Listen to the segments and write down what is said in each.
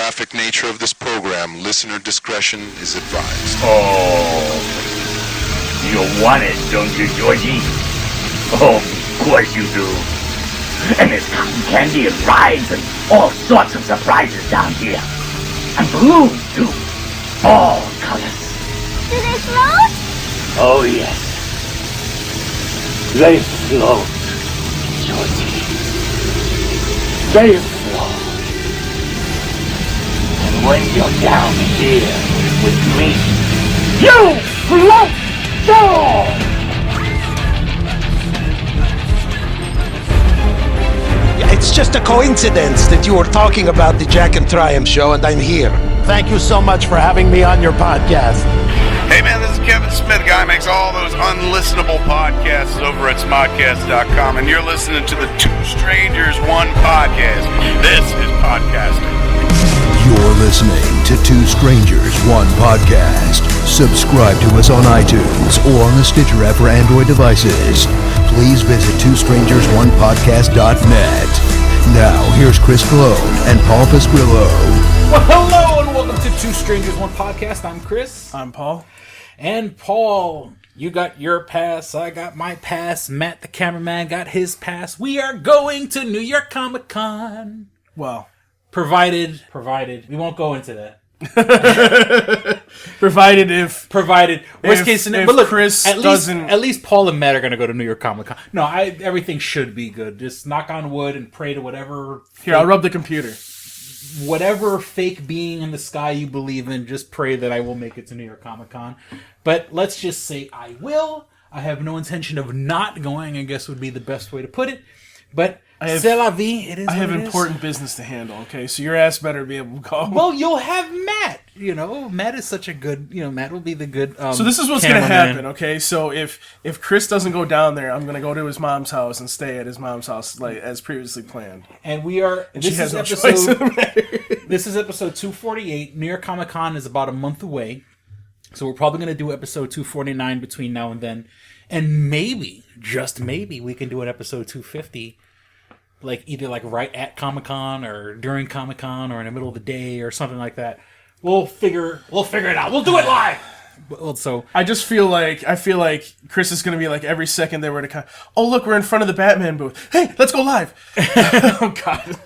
graphic nature of this program, listener discretion is advised. Oh, you want it, don't you, Georgie? Oh, of course you do. And there's cotton candy and rides and all sorts of surprises down here. And balloons, too. All colors. Do they float? Oh, yes. They float, Georgie. They float. And when you're down here with me, you float too! It's just a coincidence that you were talking about the Jack and Triumph show, and I'm here. Thank you so much for having me on your podcast. Hey man, this is Kevin Smith, guy who makes all those unlistenable podcasts over at smodcast.com, and you're listening to the Two Strangers, One Podcast. This is podcasting. You're listening to Two Strangers, One Podcast. Subscribe to us on iTunes or on the Stitcher app for Android devices. Please visit twostrangersonepodcast.net. Now, here's Chris Cologne and Paul Pasquillo. Well, hello and welcome to Two Strangers, One Podcast. I'm Chris. I'm Paul. And Paul, you got your pass, I got my pass, Matt the cameraman got his pass. We are going to New York Comic Con. Well, Provided, we won't go into that. provided, worst case scenario. But look, Chris at doesn't... least Paul and Matt are going to go to New York Comic Con. No, everything should be good. Just knock on wood and pray to whatever. Here, I'll rub the computer. Whatever fake being in the sky you believe in, just pray that I will make it to New York Comic Con. But let's just say I will. I have no intention of not going, I guess would be the best way to put it. But c'est la vie. It is. I have what it important is. business to handle, okay? So your ass better be able to go. Well, you'll have Matt. You know, Matt is such a good, Matt will be the good so this is what's going to happen, okay? So if Chris doesn't go down there, I'm going to go to his mom's house and stay at his mom's house like as previously planned. And we are... And she has no choice in the matter. This is episode 248. New York Comic Con is about a month away. So we're probably going to do episode 249 between now and then. And maybe, just maybe, we can do an episode 250... like either like right at Comic-Con or during Comic-Con or in the middle of the day or something like that. We'll figure it out. We'll do it live. Well, so I feel like Chris is going to be like every second they were to come. Oh look, we're in front of the Batman booth. Hey, let's go live. Oh God.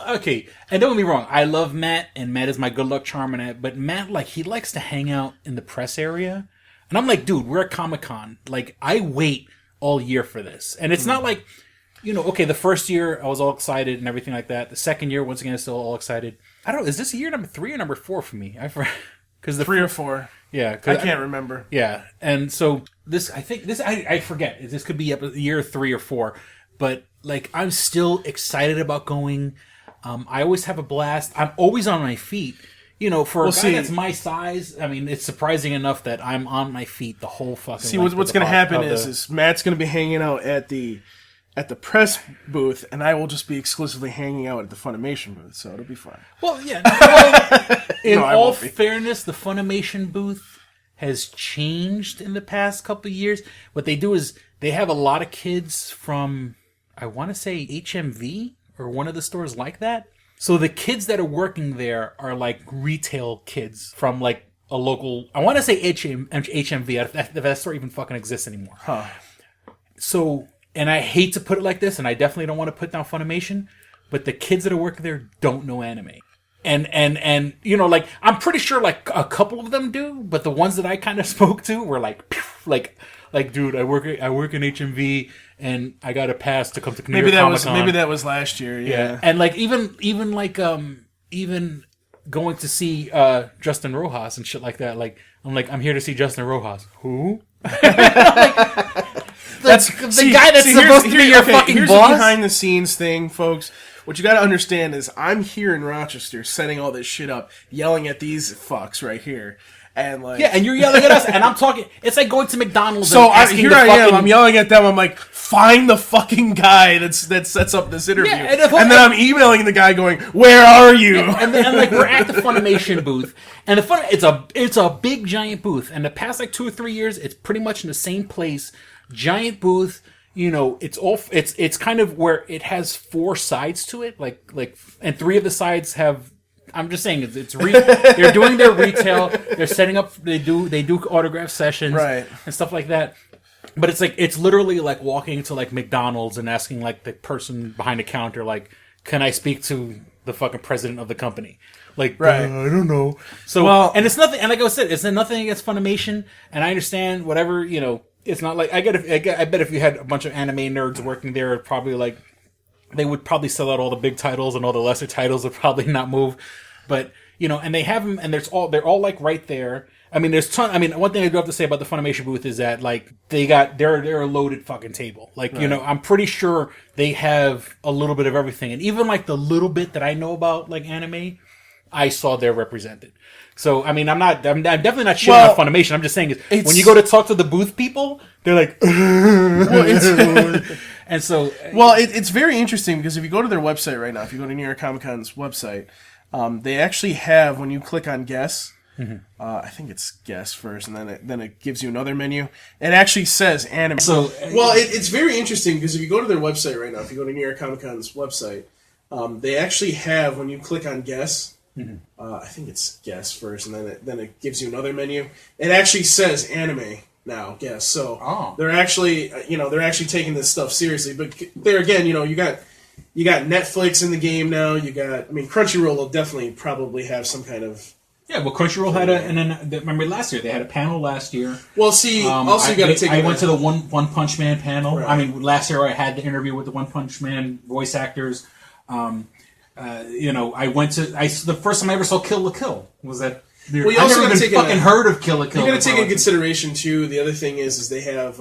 Okay. And don't get me wrong. I love Matt, and Matt is my good luck charm and that. But Matt, like, he likes to hang out in the press area, and I'm like, dude, we're at Comic-Con. Like, I wait all year for this, and it's not like. Okay, the first year I was all excited and everything like that. The second year, once again, I'm still all excited. I don't know, is this year number 3 or number 4 for me? I forgot. 3 or 4. Yeah. I can't remember. Yeah, and so I forget. This could be year 3 or 4. But, like, I'm still excited about going. I always have a blast. I'm always on my feet. For a guy that's my size, I mean, it's surprising enough that I'm on my feet the whole fucking See, what's going to happen is Matt's going to be hanging out at the press booth, and I will just be exclusively hanging out at the Funimation booth, so it'll be fun. Well, yeah. In all fairness, the Funimation booth has changed in the past couple of years. What they do is they have a lot of kids from, I want to say, HMV, or one of the stores like that. So the kids that are working there are like retail kids from like a local, I want to say HMV, if that store even fucking exists anymore. Huh. So... And I hate to put it like this, and I definitely don't want to put down Funimation, but the kids that are working there don't know anime. And like, I'm pretty sure, like, a couple of them do, but the ones that I kind of spoke to were like, dude, I work in HMV, and I got a pass to come to New York Comic-Con. Maybe that was last year, yeah. And, like, even going to see Justin Rojas and shit like that, like, I'm here to see Justin Rojas. Who? That's the guy that's supposed to be your fucking here's boss. Here's a behind-the-scenes thing, folks. What you got to understand is I'm here in Rochester setting all this shit up, yelling at these fucks right here. And like, yeah, and you're yelling at us, and I'm talking. It's like going to McDonald's. So here I am. I'm yelling at them. I'm like, find the fucking guy that sets up this interview. Yeah, and then I'm emailing the guy, going, "Where are you?" And then like we're at the Funimation booth, and it's a big giant booth. And the past like 2 or 3 years, it's pretty much in the same place, giant booth. it's kind of where it has 4 sides to it, and 3 of the sides have. I'm just saying they're doing their retail. They're setting up. They do autograph sessions, right, and stuff like that. But it's literally like walking to like McDonald's and asking like the person behind the counter, like, can I speak to the fucking president of the company? Like, right. I don't know. So, and it's nothing. And like I said, it's nothing against Funimation. And I understand whatever, it's not like I bet if you had a bunch of anime nerds working there, it'd probably like they would probably sell out all the big titles and all the lesser titles would probably not move. But and they have them, and they're all like right there. I mean, one thing I do have to say about the Funimation booth is that like they're a loaded fucking table. Like, right. I'm pretty sure they have a little bit of everything, and even like the little bit that I know about like anime, I saw there represented. So I mean, I'm definitely not shitting on Funimation. I'm just saying when you go to talk to the booth people, they're like, and so it's very interesting because if you go to their website right now, if you go to New York Comic Con's website, they actually have, when you click on guess. Mm-hmm. I think it's guess first, and then it gives you another menu. It actually says anime. So, it's very interesting because if you go to their website right now, if you go to New York Comic Con's website, they actually have, when you click on guess, mm-hmm. I think it's guess first, and then it gives you another menu. It actually says anime now, guess. So they're actually taking this stuff seriously. But there again, you got Netflix in the game now. Crunchyroll will definitely probably have some kind of. Yeah, well, Crunchyroll had remember last year, they had a panel last year. Well, see, also you got to take I went to the One Punch Man panel. Right. I mean, last year I had the interview with the One Punch Man voice actors. I went to, the first time I ever saw Kill la Kill was at, well, you also got to take fucking heard of Kill la Kill. You got to take into consideration, too, the other thing is they have,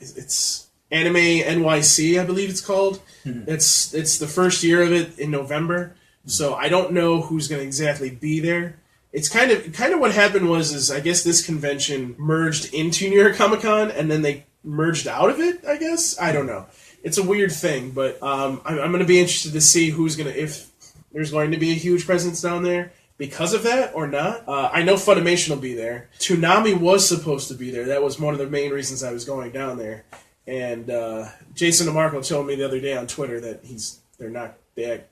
it's Anime NYC, I believe it's called. Mm-hmm. It's the first year of it in November. So I don't know who's going to exactly be there. It's kind of what happened was I guess this convention merged into New York Comic Con and then they merged out of it. I guess I don't know. It's a weird thing, but I'm going to be interested to see if there's going to be a huge presence down there because of that or not. I know Funimation will be there. Toonami was supposed to be there. That was one of the main reasons I was going down there. And Jason DeMarco told me the other day on Twitter that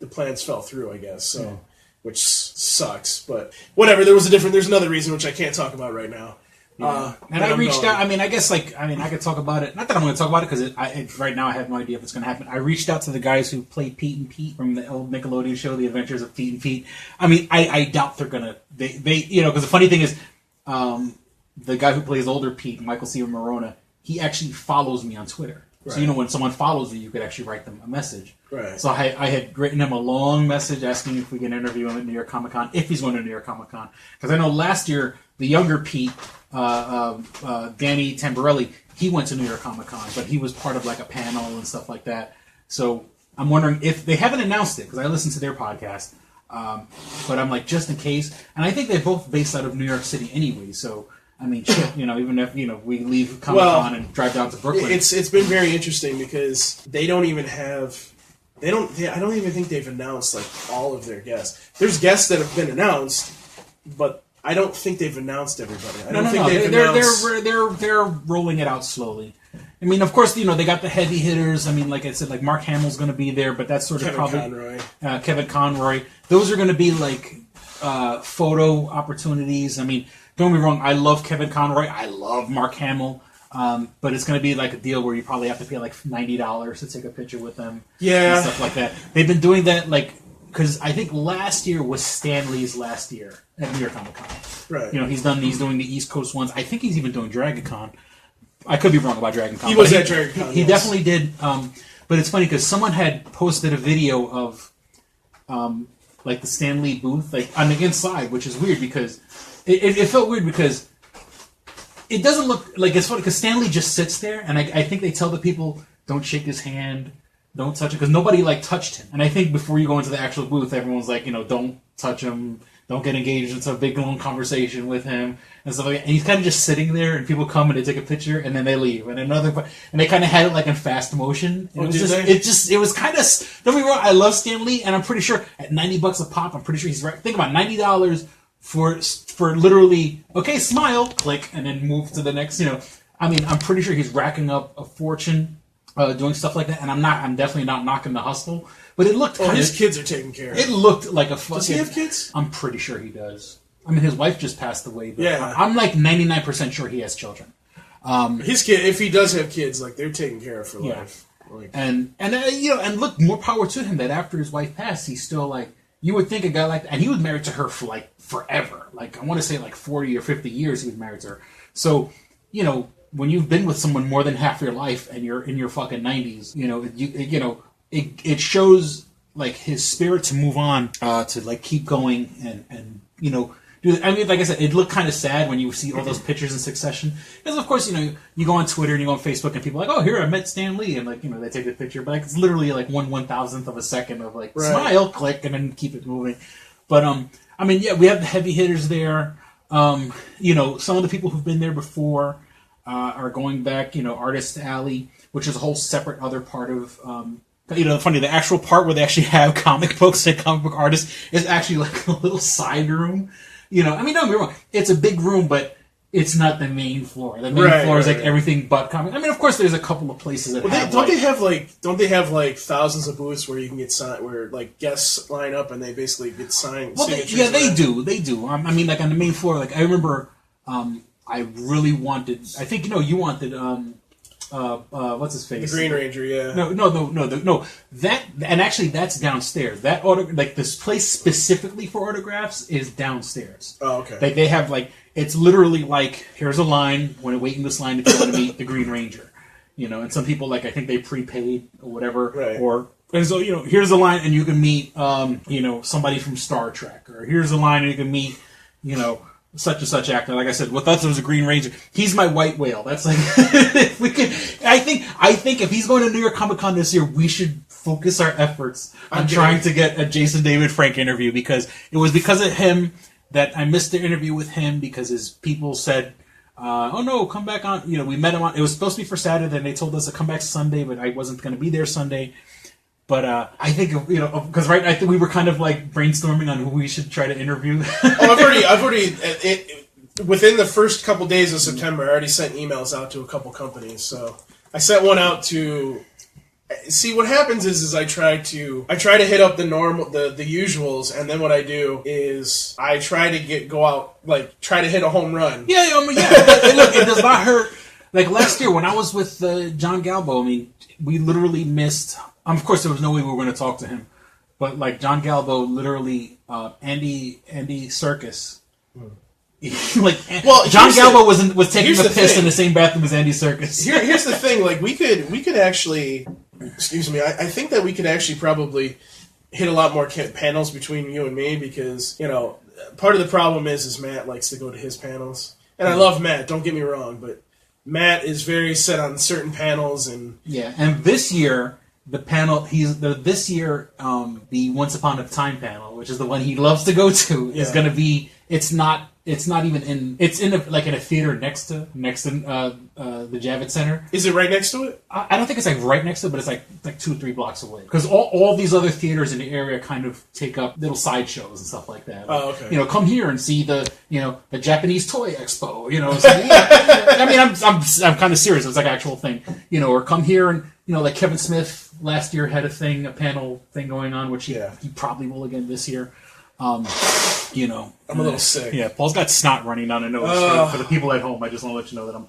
the plans fell through, I guess, so, yeah. Which sucks, but whatever, there's another reason which I can't talk about right now. Yeah. And I reached out, I could talk about it, not that I'm going to talk about it, because right now I have no idea if it's going to happen. I reached out to the guys who played Pete and Pete from the old Nickelodeon show, The Adventures of Pete and Pete. I doubt they're going to, because the funny thing is, the guy who plays older Pete, Michael C. Morona, he actually follows me on Twitter. Right. So, when someone follows you could actually write them a message. Right. So I had written him a long message asking if we can interview him at New York Comic Con, if he's going to New York Comic Con. Because I know last year, the younger Pete, Danny Tamborelli, he went to New York Comic Con, but he was part of like a panel and stuff like that. So I'm wondering if they haven't announced it, because I listened to their podcast. But I'm like, just in case. And I think they're both based out of New York City anyway, so... shit, even if, we leave Comic-Con and drive down to Brooklyn. It's been very interesting because they don't even have... I don't even think they've announced, like, all of their guests. There's guests that have been announced, but I don't think they've announced everybody. They're rolling it out slowly. Of course, they got the heavy hitters. Like I said, like Mark Hamill's going to be there, but that's sort of Kevin Conroy. Those are going to be, like, photo opportunities. Don't get me wrong, I love Kevin Conroy. I love Mark Hamill. But it's going to be like a deal where you probably have to pay like $90 to take a picture with them. Yeah. And stuff like that. They've been doing that, because I think last year was Stan Lee's last year at New York Comic Con. Right. He's doing the East Coast ones. I think he's even doing Dragon Con. I could be wrong about Dragon Con. He was at Dragon Con. He definitely did. But it's funny because someone had posted a video of the Stan Lee booth, on the inside, which is weird because it felt weird because it doesn't look like it's funny because Stan Lee just sits there, and I think they tell the people don't shake his hand, don't touch it, because nobody touched him. And I think before you go into the actual booth, everyone's like, don't touch him, don't get engaged into a big long conversation with him and stuff like that. And he's kind of just sitting there, and people come and they take a picture, and then they leave, and they kind of had it in fast motion. And it was kind of, don't be wrong, I love Stan Lee, and I'm pretty sure at $90 a pop, I'm pretty sure he's right. Think about $90 for literally, okay, smile, click, and then move to the next, I mean, I'm pretty sure he's racking up a fortune doing stuff like that, and I'm definitely not knocking the hustle. But it looked. His kids are taken care of. It looked like a fucking. Does he have kids? I'm pretty sure he does. I mean, his wife just passed away. But Yeah. I'm like 99% sure he has children. His kid, if he does have kids, like they're taken care of for Yeah. life. Like, And and look, more power to him that after his wife passed, he's still like, you would think a guy like that, and he was married to her for like forever. Like, I want to say like 40 or 50 years he was married to her. So, when you've been with someone more than half your life and you're in your fucking 90s, it shows like his spirit to move on, to like keep going and do. I mean, like I said, it looked kind of sad when you see all those pictures in succession. Because of course, you go on Twitter and you go on Facebook and people are like, oh, here I met Stan Lee, and like they take the picture, but like it's literally like 1/1000th of a second of like smile, click, and then keep it moving. But I mean, yeah, we have the heavy hitters there. Some of the people who've been there before are going back. Artist Alley, which is a whole separate other part of. Funny, the actual part where they actually have comic books and comic book artists is actually like a little side room. I mean, don't get me wrong, it's a big room, but it's not the main floor. The main floor is like everything but comic. I mean, of course, there's a couple of places that don't they have like thousands of booths where you can get signed, where like guests line up and they basically get signed? Well, they do. I mean, like on the main floor, like I remember, I really wanted. I think you wanted. What's his face? The Green Ranger, yeah. No. That, and actually that's downstairs. That this place specifically for autographs is downstairs. Oh, okay. They have it's literally like, here's a line, when waiting this line if you want to meet the Green Ranger. And some people I think they prepaid or whatever. Right. And so, here's a line and you can meet somebody from Star Trek, or here's a line and you can meet, such and such actor. Like I said, with us it was a Green Ranger. He's my white whale. That's like if we could. I think if he's going to New York Comic Con this year, we should focus our efforts on trying to get a Jason David Frank interview, because it was because of him that I missed the interview with him, because his people said, "Oh no, come back on." We met him on. It was supposed to be for Saturday, and they told us to come back Sunday, but I wasn't going to be there Sunday. But I think because I think we were kind of like brainstorming on who we should try to interview. I've already within the first couple days of September, I already sent emails out to a couple companies. So I sent one out to see what happens is I try to hit up the usuals, and then what I do is I try to go out, like try to hit a home run. Yeah. Look, it does not hurt. Like last year when I was with John Galbo, I mean, we literally missed. Of course, there was no way we were going to talk to him, but like John Galbo, literally, Andy Serkis. John Galbo was taking a piss in the same bathroom as Andy Serkis. Here's the thing: like we could actually, excuse me, I think that we could actually probably hit a lot more panels between you and me, because part of the problem is Matt likes to go to his panels, and I love Matt. Don't get me wrong, but Matt is very set on certain panels, and this year. The panel the Once Upon a Time panel, which is the one he loves to go to, is going to be. It's not even in. It's in a theater next to the Javits Center. Is it right next to it? I don't think it's like right next to it, but it's like 2 or 3 blocks away. Because all these other theaters in the area kind of take up little sideshows and stuff like that. Oh, okay. Come here and see the Japanese Toy Expo. So, I mean, I'm kind of serious. It's like an actual thing. Or come here and like Kevin Smith last year had a panel thing going on, which he probably will again this year. I'm a little sick. Yeah, Paul's got snot running down a nose. For the people at home, I just want to let you know that I'm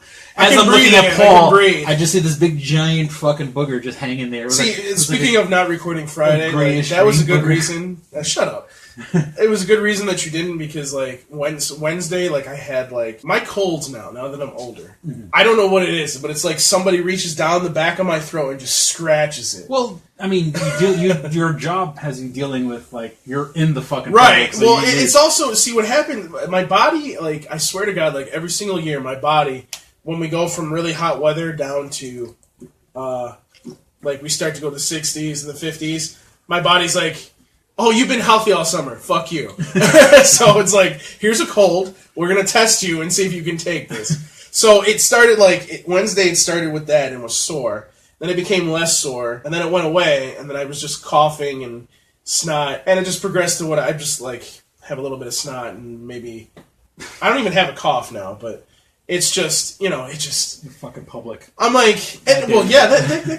breathe, looking at Paul, I just see this big giant fucking booger just hanging there. Speaking of not recording Friday, that was a good reason. Shut up. It was a good reason that you didn't, because like Wednesday, like I had my colds now that I'm older. Mm-hmm. I don't know what it is, but it's like somebody reaches down the back of my throat and just scratches it. Well, I mean, your job has you dealing with you're in the fucking right. So well, it's also what happened. My body, I swear to God, every single year, my body, when we go from really hot weather down to we start to go to the 60s and the 50s, my body's like, oh, you've been healthy all summer. Fuck you. So it's like, here's a cold. We're going to test you and see if you can take this. So it started Wednesday, it started with that and was sore. Then it became less sore, and then it went away, and then I was just coughing and snot, and it just progressed to what I just have a little bit of snot, and maybe I don't even have a cough now, but It's just, it just... You're fucking public. I'm like, that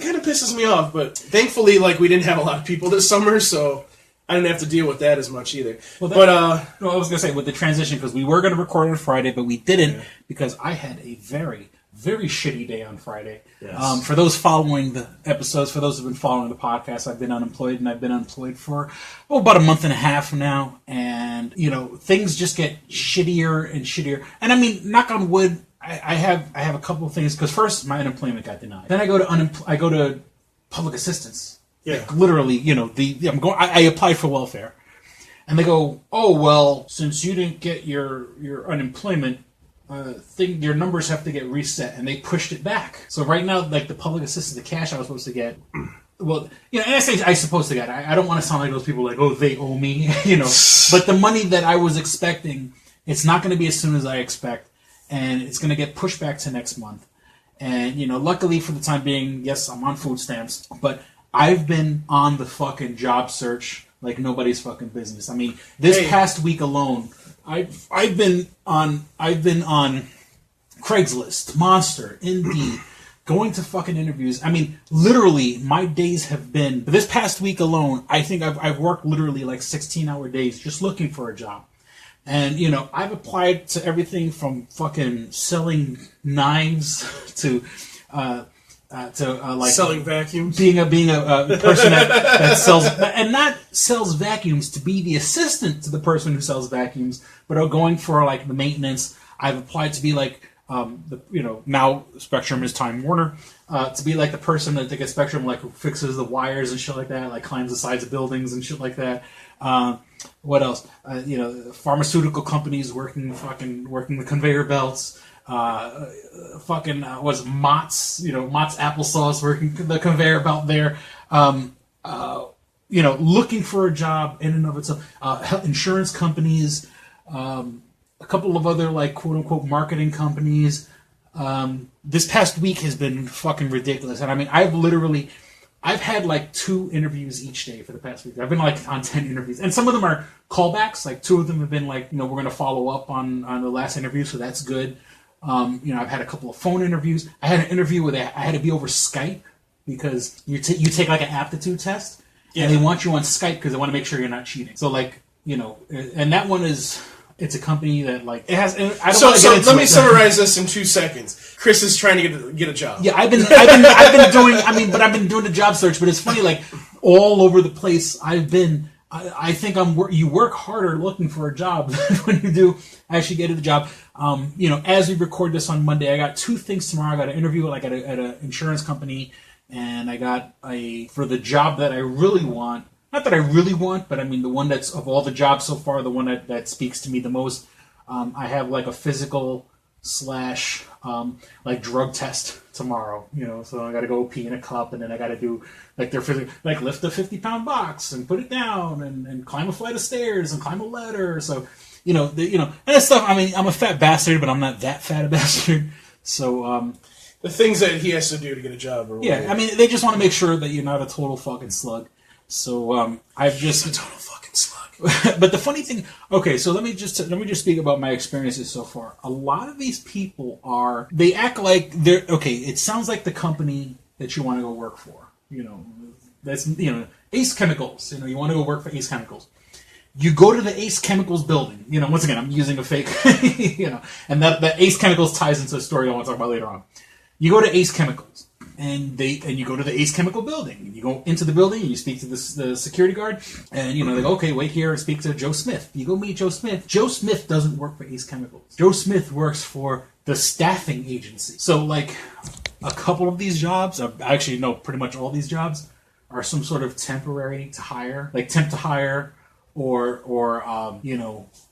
kind of pisses me off, but thankfully, like, we didn't have a lot of people this summer, so I didn't have to deal with that as much either. Well, I was going to say, with the transition, because we were going to record on Friday, but we didn't, because I had a very, very shitty day on Friday. Yes. For those following the episodes, for those who have been following the podcast, I've been unemployed, and I've been unemployed for about a month and a half now, and, things just get shittier and shittier. And I mean, knock on wood, I have a couple of things, because first, my unemployment got denied. Then I go to public assistance. Yeah. Like, literally, I applied for welfare. And they go, oh, well, since you didn't get your unemployment thing, your numbers have to get reset, and they pushed it back. So right now, like, the public assistance, the cash I was supposed to get, well, and I say I supposed to get, I don't want to sound like those people like, oh, they owe me, but the money that I was expecting, it's not going to be as soon as I expect, and it's going to get pushed back to next month. And, luckily for the time being, yes, I'm on food stamps, but I've been on the fucking job search like nobody's fucking business. I mean, this past week alone, I've been on Craigslist, Monster, Indeed, going to fucking interviews. I mean, literally, my days have been, this past week alone, I think I've worked literally like 16-hour days just looking for a job. And, I've applied to everything from fucking selling knives to selling vacuums, being a person that sells, and not sells vacuums to be the assistant to the person who sells vacuums, but going for like the maintenance. I've applied to be like now Spectrum is Time Warner, to be like the person that at Spectrum like who fixes the wires and shit like that, like climbs the sides of buildings and shit like that. What else? Pharmaceutical companies working the conveyor belts. Was Mott's, Mott's applesauce working the conveyor belt there. Looking for a job in and of itself. Insurance companies, a couple of other like quote unquote marketing companies. This past week has been fucking ridiculous, and I mean, I've had like 2 interviews each day for the past week. I've been like on 10 interviews, and some of them are callbacks. Like 2 of them have been like, we're going to follow up on the last interview, so that's good. I've had a couple of phone interviews. I had an interview where I had to be over Skype because you take like an aptitude test, and they want you on Skype because they want to make sure you're not cheating. So like, and that one it's a company that like it has. And I don't want to get into let me summarize this in 2 seconds. Chris is trying to get a job. Yeah, I've been doing. I mean, but I've been doing the job search. But it's funny, like all over the place. I think you work harder looking for a job than when you do actually get a job. As we record this on Monday, I got 2 things tomorrow. I got an interview at an insurance company, and I got for the job that I really want. Not that I really want, but I mean the one that's of all the jobs so far, the one that speaks to me the most. I have like a physical / like drug test tomorrow, so I got to go pee in a cup, and then I got to do like their physical, like lift a 50-pound box and put it down and climb a flight of stairs and climb a ladder. So, and that stuff. I mean, I'm a fat bastard, but I'm not that fat a bastard. So, the things that he has to do to get a job. Or yeah, I mean, they just want to make sure that you're not a total fucking slug. So, I've just a total fucking slug. But the funny thing, okay, so let me just speak about my experiences so far. A lot of these people they act like they're, okay, it sounds like the company that you want to go work for. That's, Ace Chemicals. You want to go work for Ace Chemicals. You go to the Ace Chemicals building. Once again, I'm using a fake, and that Ace Chemicals ties into a story I want to talk about later on. You go to Ace Chemicals. And you go to the Ace Chemical building. You go into the building, and you speak to the security guard, and they go, okay, wait here and speak to Joe Smith. You go meet Joe Smith. Joe Smith doesn't work for Ace Chemicals. Joe Smith works for the staffing agency. So, like, a couple of these jobs, actually, no, pretty much all these jobs are some sort of temporary to hire, like temp to hire, or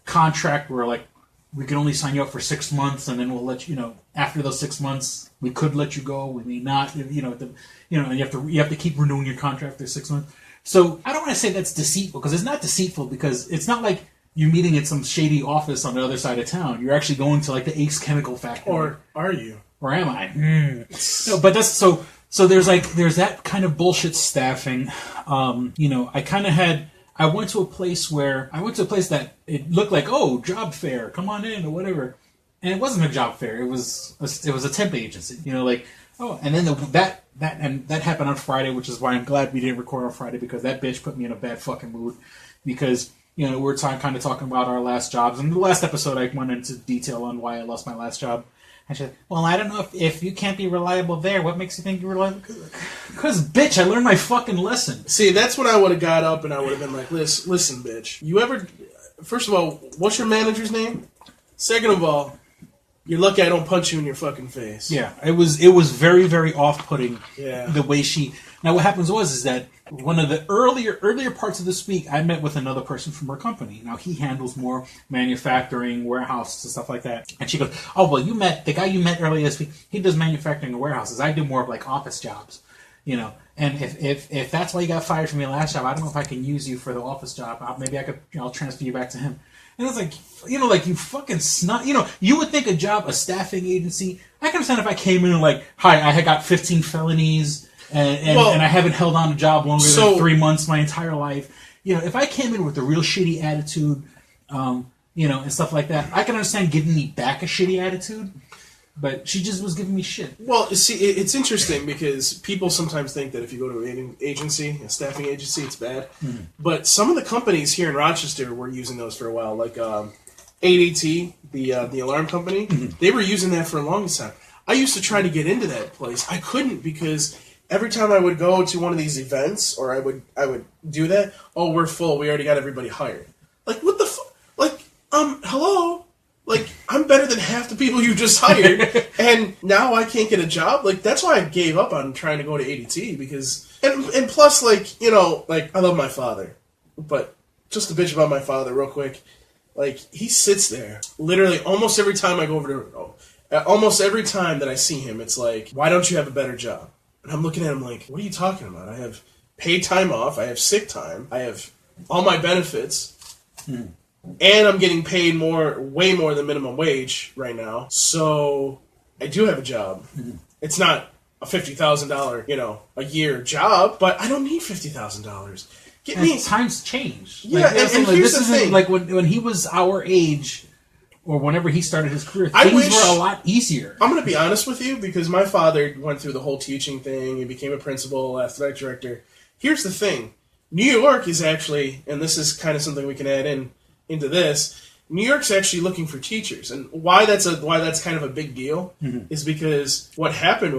contract where, like, we can only sign you up for 6 months, and then we'll let you, after those 6 months, we could let you go, we may not, and you have to keep renewing your contract for 6 months. So I don't want to say that's deceitful, because it's not deceitful, because it's not like you're meeting at some shady office on the other side of town. You're actually going to like the Ace Chemical factory. Or are you? Or am I? No, but that's so there's that kind of bullshit staffing. I went to a place that it looked like, oh, job fair, come on in or whatever. and it wasn't a job fair. It was a temp agency. You know, like and then that happened on Friday, which is why I'm glad we didn't record on Friday, because that bitch put me in a bad fucking mood. Because you know we're kind of talking about our last jobs, and the last episode I went into detail on why I lost my last job. And she's like, well, I don't know if you can't be reliable there. What makes you think you're reliable? Because, bitch, I learned my fucking lesson. See, that's when I would have got up and I would have been like, listen, bitch. First of all, what's your manager's name? Second of all, you're lucky I don't punch you in your fucking face. Yeah, it was very, very off-putting. Yeah. The way she... Now, what happens is that one of the earlier parts of this week, I met with another person from her company. Now, he handles more manufacturing, warehouses, and stuff like that. And she goes, oh, well, the guy you met earlier this week, he does manufacturing and warehouses. I do more of, like, office jobs, you know. And if that's why you got fired from your last job, I don't know if I can use you for the office job. Maybe I'll transfer you back to him. And it's like, you know, like, you fucking snot. You know, you would think a staffing agency, I can understand if I came in and like, hi, I had got 15 felonies, and I haven't held on a job longer than 3 months my entire life. You know, if I came in with a real shitty attitude, you know, and stuff like that, I can understand giving me back a shitty attitude. But she just was giving me shit. Well, see, it's interesting because people sometimes think that if you go to an agency, a staffing agency, it's bad. Mm-hmm. But some of the companies here in Rochester were using those for a while, like ADT, the alarm company. Mm-hmm. They were using that for a long time. I used to try to get into that place. I couldn't because every time I would go to one of these events or I would do that, oh, we're full. We already got everybody hired. Like, what the fuck? Like, hello? Like, I'm better than half the people you just hired, and now I can't get a job? Like, that's why I gave up on trying to go to ADT, because... And plus, like, you know, like, I love my father, but just to bitch about my father real quick, like, he sits there, literally, almost every time I go over to... almost every time that I see him, it's like, why don't you have a better job? And I'm looking at him like, what are you talking about? I have paid time off, I have sick time, I have all my benefits... And I'm getting paid way more than minimum wage right now. So I do have a job. Mm-hmm. It's not a $50,000, you know, a year job, but I don't need $50,000. Get me times change. Yeah, like, and here's the thing. Like when he was our age, or whenever he started his career, things were a lot easier. I'm going to be honest with you, because my father went through the whole teaching thing. He became a principal, athletic director. Here's the thing. New York is actually, and this is kind of something we can add into this, New York's actually looking for teachers, and why that's kind of a big deal is because what happened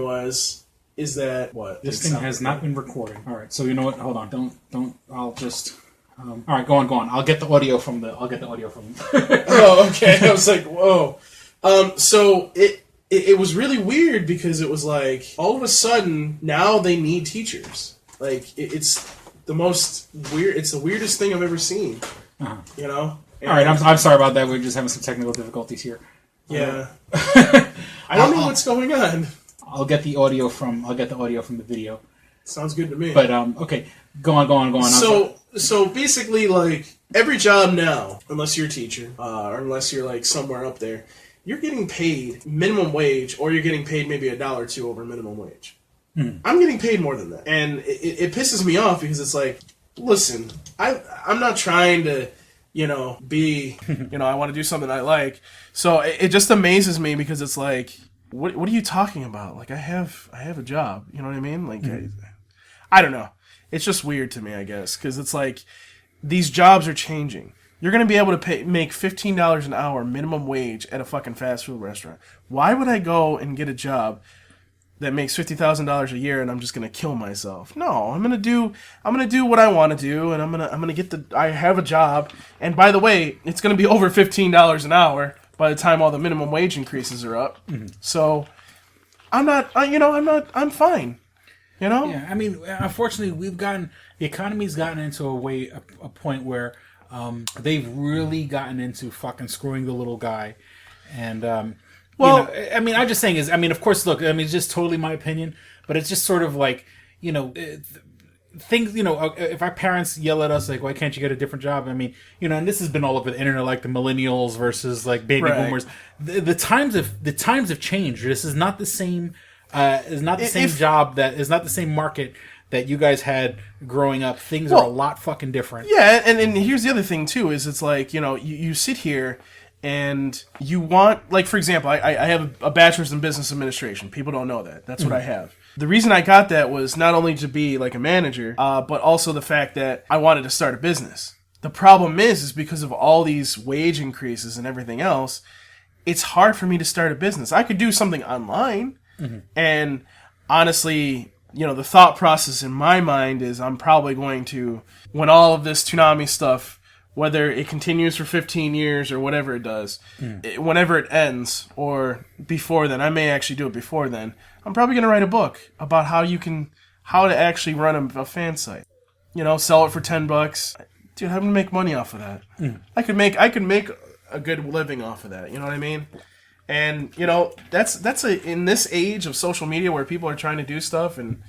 is that this thing has not been recording. All right, so you know what? Hold on, don't. I'll just. All right, go on. I'll get the audio from the. Oh, okay. I was like, whoa. So it was really weird because it was like all of a sudden now they need teachers. Like it's the most weird. It's the weirdest thing I've ever seen. Uh-huh. You know? And all right, I'm sorry about that. We're just having some technical difficulties here. Yeah. I don't know what's going on. I'll get the audio from the video. Sounds good to me. But okay, go on. So basically, like every job now, unless you're a teacher or unless you're like somewhere up there, you're getting paid minimum wage, or you're getting paid maybe $1 or $2 over minimum wage. I'm getting paid more than that, and it pisses me off because it's like, listen, I'm not trying to, you know, be, you know, I want to do something I like. So it just amazes me because it's like, what are you talking about? Like I have a job, you know what I mean? Like I don't know. It's just weird to me, I guess, because it's like these jobs are changing. You're going to be able to make $15 an hour minimum wage at a fucking fast food restaurant. Why would I go and get a job that makes $50,000 a year and I'm just gonna kill myself? No, I'm gonna do what I want to do, and I'm gonna get I have a job, and by the way, it's gonna be over $15 an hour by the time all the minimum wage increases are up. Mm-hmm. So I'm fine. You know? Yeah, I mean, unfortunately, the economy's gotten into a point where they've really gotten into fucking screwing the little guy, and well, you know, I mean, I'm just saying of course, look, I mean, it's just totally my opinion, but it's just sort of like, you know, things, you know, if our parents yell at us, like, why can't you get a different job? I mean, you know, and this has been all over the internet, like the millennials versus like baby boomers. The times have changed. This is not the same, job, that is not the same market that you guys had growing up. Things are a lot fucking different. Yeah. And here's the other thing too, is it's like, you know, you sit here and you want, like, for example, I have a bachelor's in business administration. People don't know that. That's what I have. The reason I got that was not only to be like a manager, but also the fact that I wanted to start a business. The problem is because of all these wage increases and everything else, it's hard for me to start a business. I could do something online, and honestly, you know, the thought process in my mind is I'm probably going to, when all of this Toonami stuff, whether it continues for 15 years or whatever it does, whenever it ends, or before then, I may actually do it before then, I'm probably going to write a book about how to actually run a fan site. You know, sell it for $10. Dude, I'm going to make money off of that. I could make a good living off of that, you know what I mean? And, you know, that's in this age of social media where people are trying to do stuff and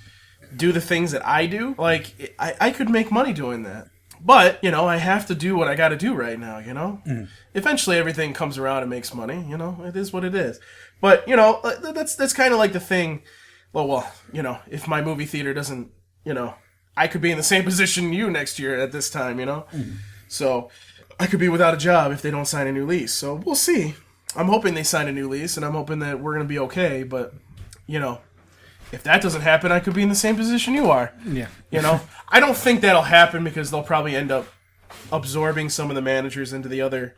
do the things that I do, like, I could make money doing that. But, you know, I have to do what I got to do right now, you know? Eventually everything comes around and makes money, you know? It is what it is. But, you know, that's kind of like the thing, well, you know, if my movie theater doesn't, you know, I could be in the same position you next year at this time, you know? So I could be without a job if they don't sign a new lease. So we'll see. I'm hoping they sign a new lease, and I'm hoping that we're going to be okay. But, you know, if that doesn't happen, I could be in the same position you are. Yeah. You know? I don't think that'll happen because they'll probably end up absorbing some of the managers into the other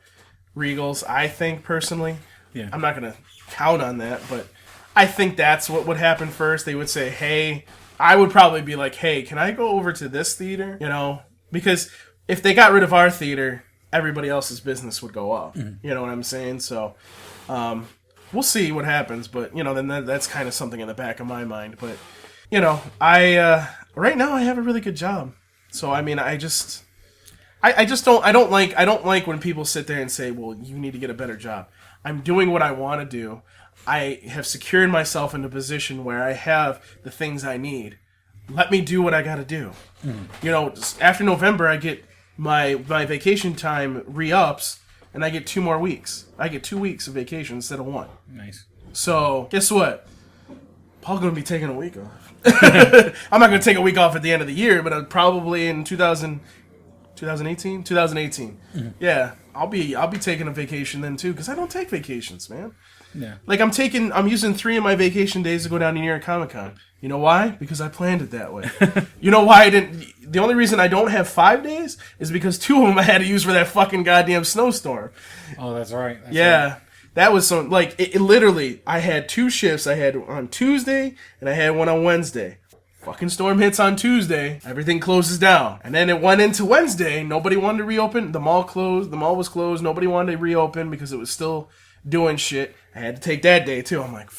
Regals, I think, personally. Yeah. I'm not going to count on that, but I think that's what would happen first. They would say, hey, I would probably be like, hey, can I go over to this theater? You know? Because if they got rid of our theater, everybody else's business would go up. You know what I'm saying? So, we'll see what happens, but, you know, then that's kind of something in the back of my mind. But, you know, right now I have a really good job. So, I mean, I don't like when people sit there and say, well, you need to get a better job. I'm doing what I want to do. I have secured myself in a position where I have the things I need. Let me do what I got to do. You know, after November, I get my vacation time re-ups, and I get 2 more weeks. I get 2 weeks of vacation instead of 1. Nice. So, guess what? Paul's going to be taking a week off. I'm not going to take a week off at the end of the year, but probably in 2018? 2018. Yeah, I'll be taking a vacation then too, because I don't take vacations, man. Yeah. Like I'm using 3 of my vacation days to go down to New York Comic Con. You know why? Because I planned it that way. You know why I didn't? The only reason I don't have 5 days is because 2 of them I had to use for that fucking goddamn snowstorm. Oh, that's right. Yeah. That was some, like, it literally, I had 2 shifts. I had on Tuesday, and I had one on Wednesday. Fucking storm hits on Tuesday, everything closes down. And then it went into Wednesday, nobody wanted to reopen, the mall closed, the mall was closed, nobody wanted to reopen because it was still doing shit. I had to take that day too. I'm like,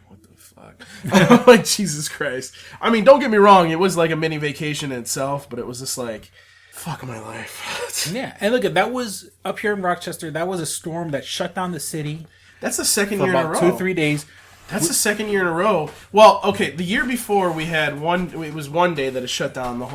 what the fuck? I'm like, Jesus Christ. I mean, don't get me wrong, it was like a mini vacation in itself, but it was just like, fuck my life. Yeah, and look, that was up here in Rochester, that was a storm that shut down the city. That's the second for year in a row. about 2-3 days. That's the second year in a row. Well, okay, the year before we had it was one day that it shut down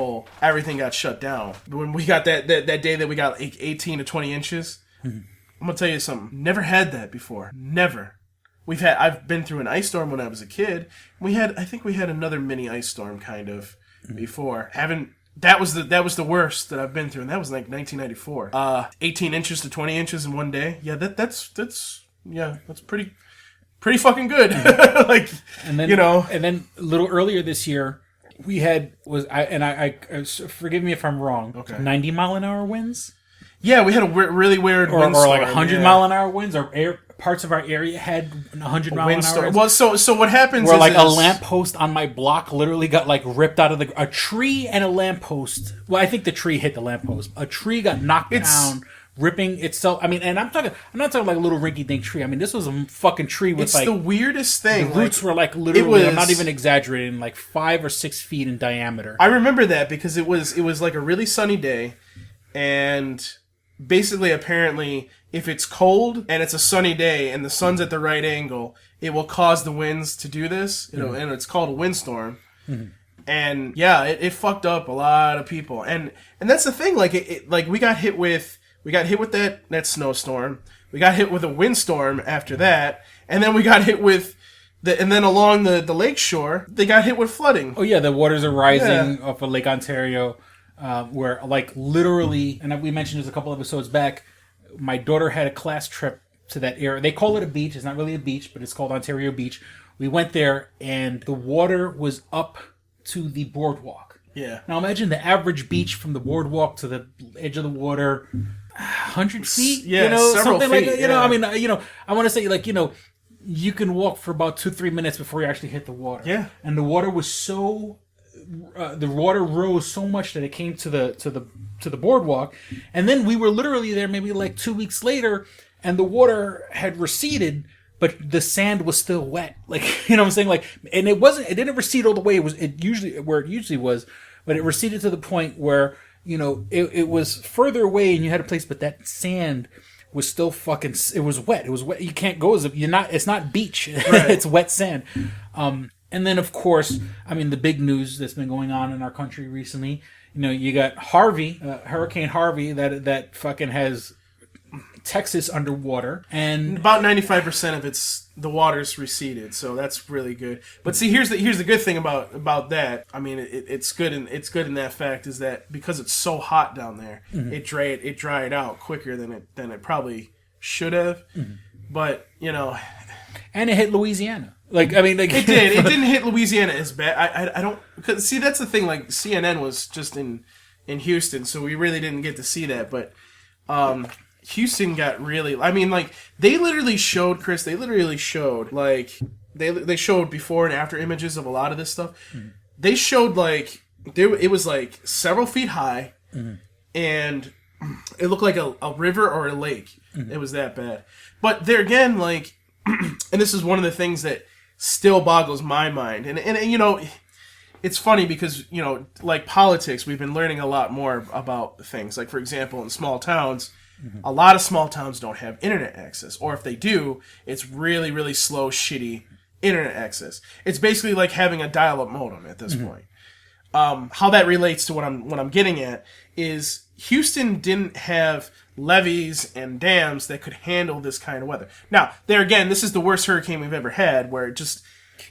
everything got shut down. When we got that day that we got like 18 to 20 inches, I'm going to tell you something. Never had that before. Never. I've been through an ice storm when I was a kid. I think we had another mini ice storm kind of before. That was the worst that I've been through, and that was like 1994. 18 inches to 20 inches in one day. Yeah, that's pretty fucking good. Like, and then, you know, and then a little earlier this year, we had forgive me if I'm wrong. Okay. 90-mile-an-hour winds. Yeah, we had a really weird or windstorm, like 100-mile-an-hour winds, or parts of our area had 100-mile-an-hour winds. Well, so what happens where is like a lamppost on my block literally got like ripped out of a tree and a lamppost. Well, I think the tree hit the lamppost. A tree got knocked down, ripping itself. I mean, and I'm not talking like a little rinky-dink tree. I mean, this was a fucking tree with it's the weirdest thing. The roots were like literally, I'm not even exaggerating, like 5 or 6 feet in diameter. I remember that because it was like a really sunny day, and basically, apparently, if it's cold and it's a sunny day and the sun's at the right angle, it will cause the winds to do this. You know, and it's called a windstorm. And yeah, it fucked up a lot of people. And that's the thing. Like like we got hit with that snowstorm. We got hit with a windstorm after that, and then we got hit with and then along the lake shore, they got hit with flooding. Oh yeah, the waters are rising off of Lake Ontario. Where like literally, and we mentioned this a couple episodes back, my daughter had a class trip to that area. They call it a beach. It's not really a beach, but it's called Ontario Beach. We went there, and the water was up to the boardwalk. Yeah. Now imagine the average beach from the boardwalk to the edge of the water, 100 feet. Yeah, several something feet, like that. yeah. I mean, I want to say you can walk for about 2-3 minutes before you actually hit the water. Yeah. And the water was so. The water rose so much that it came to the boardwalk, and then we were literally there maybe like 2 weeks later, and the water had receded, but the sand was still wet. Like, you know what I'm saying? Like, and it didn't recede all the way. It usually was, but it receded to the point where, it was further away and you had a place, but that sand was still it was wet. It was wet. You can't go it's not beach. Right. It's wet sand. And then, of course, I mean, the big news that's been going on in our country recently, you got Harvey, Hurricane Harvey, that fucking has Texas underwater, and about 95% of the water's receded, so that's really good. But see, here's the good thing about that. I mean, it's good in that fact is that because it's so hot down there, Mm-hmm. it dried out quicker than it probably should have. Mm-hmm. But and it hit Louisiana. Like, I mean, like it did. It didn't hit Louisiana as bad. I don't because see that's the thing. Like CNN was just in Houston, so we really didn't get to see that. But Houston got really. I mean, like they literally showed Chris. They literally showed like they showed before and after images of a lot of this stuff. Mm-hmm. They showed like it was like several feet high, mm-hmm. and it looked like a river or a lake. Mm-hmm. It was that bad. But there again, like, and this is one of the things that still boggles my mind. And it's funny because, like politics, we've been learning a lot more about things. Like, for example, in small towns, mm-hmm. a lot of small towns don't have internet access. Or if they do, it's really, really slow, shitty internet access. It's basically like having a dial-up modem at this mm-hmm. point. How that relates to what I'm getting at is Houston didn't have levees and dams that could handle this kind of weather. Now, there again, this is the worst hurricane we've ever had, where it just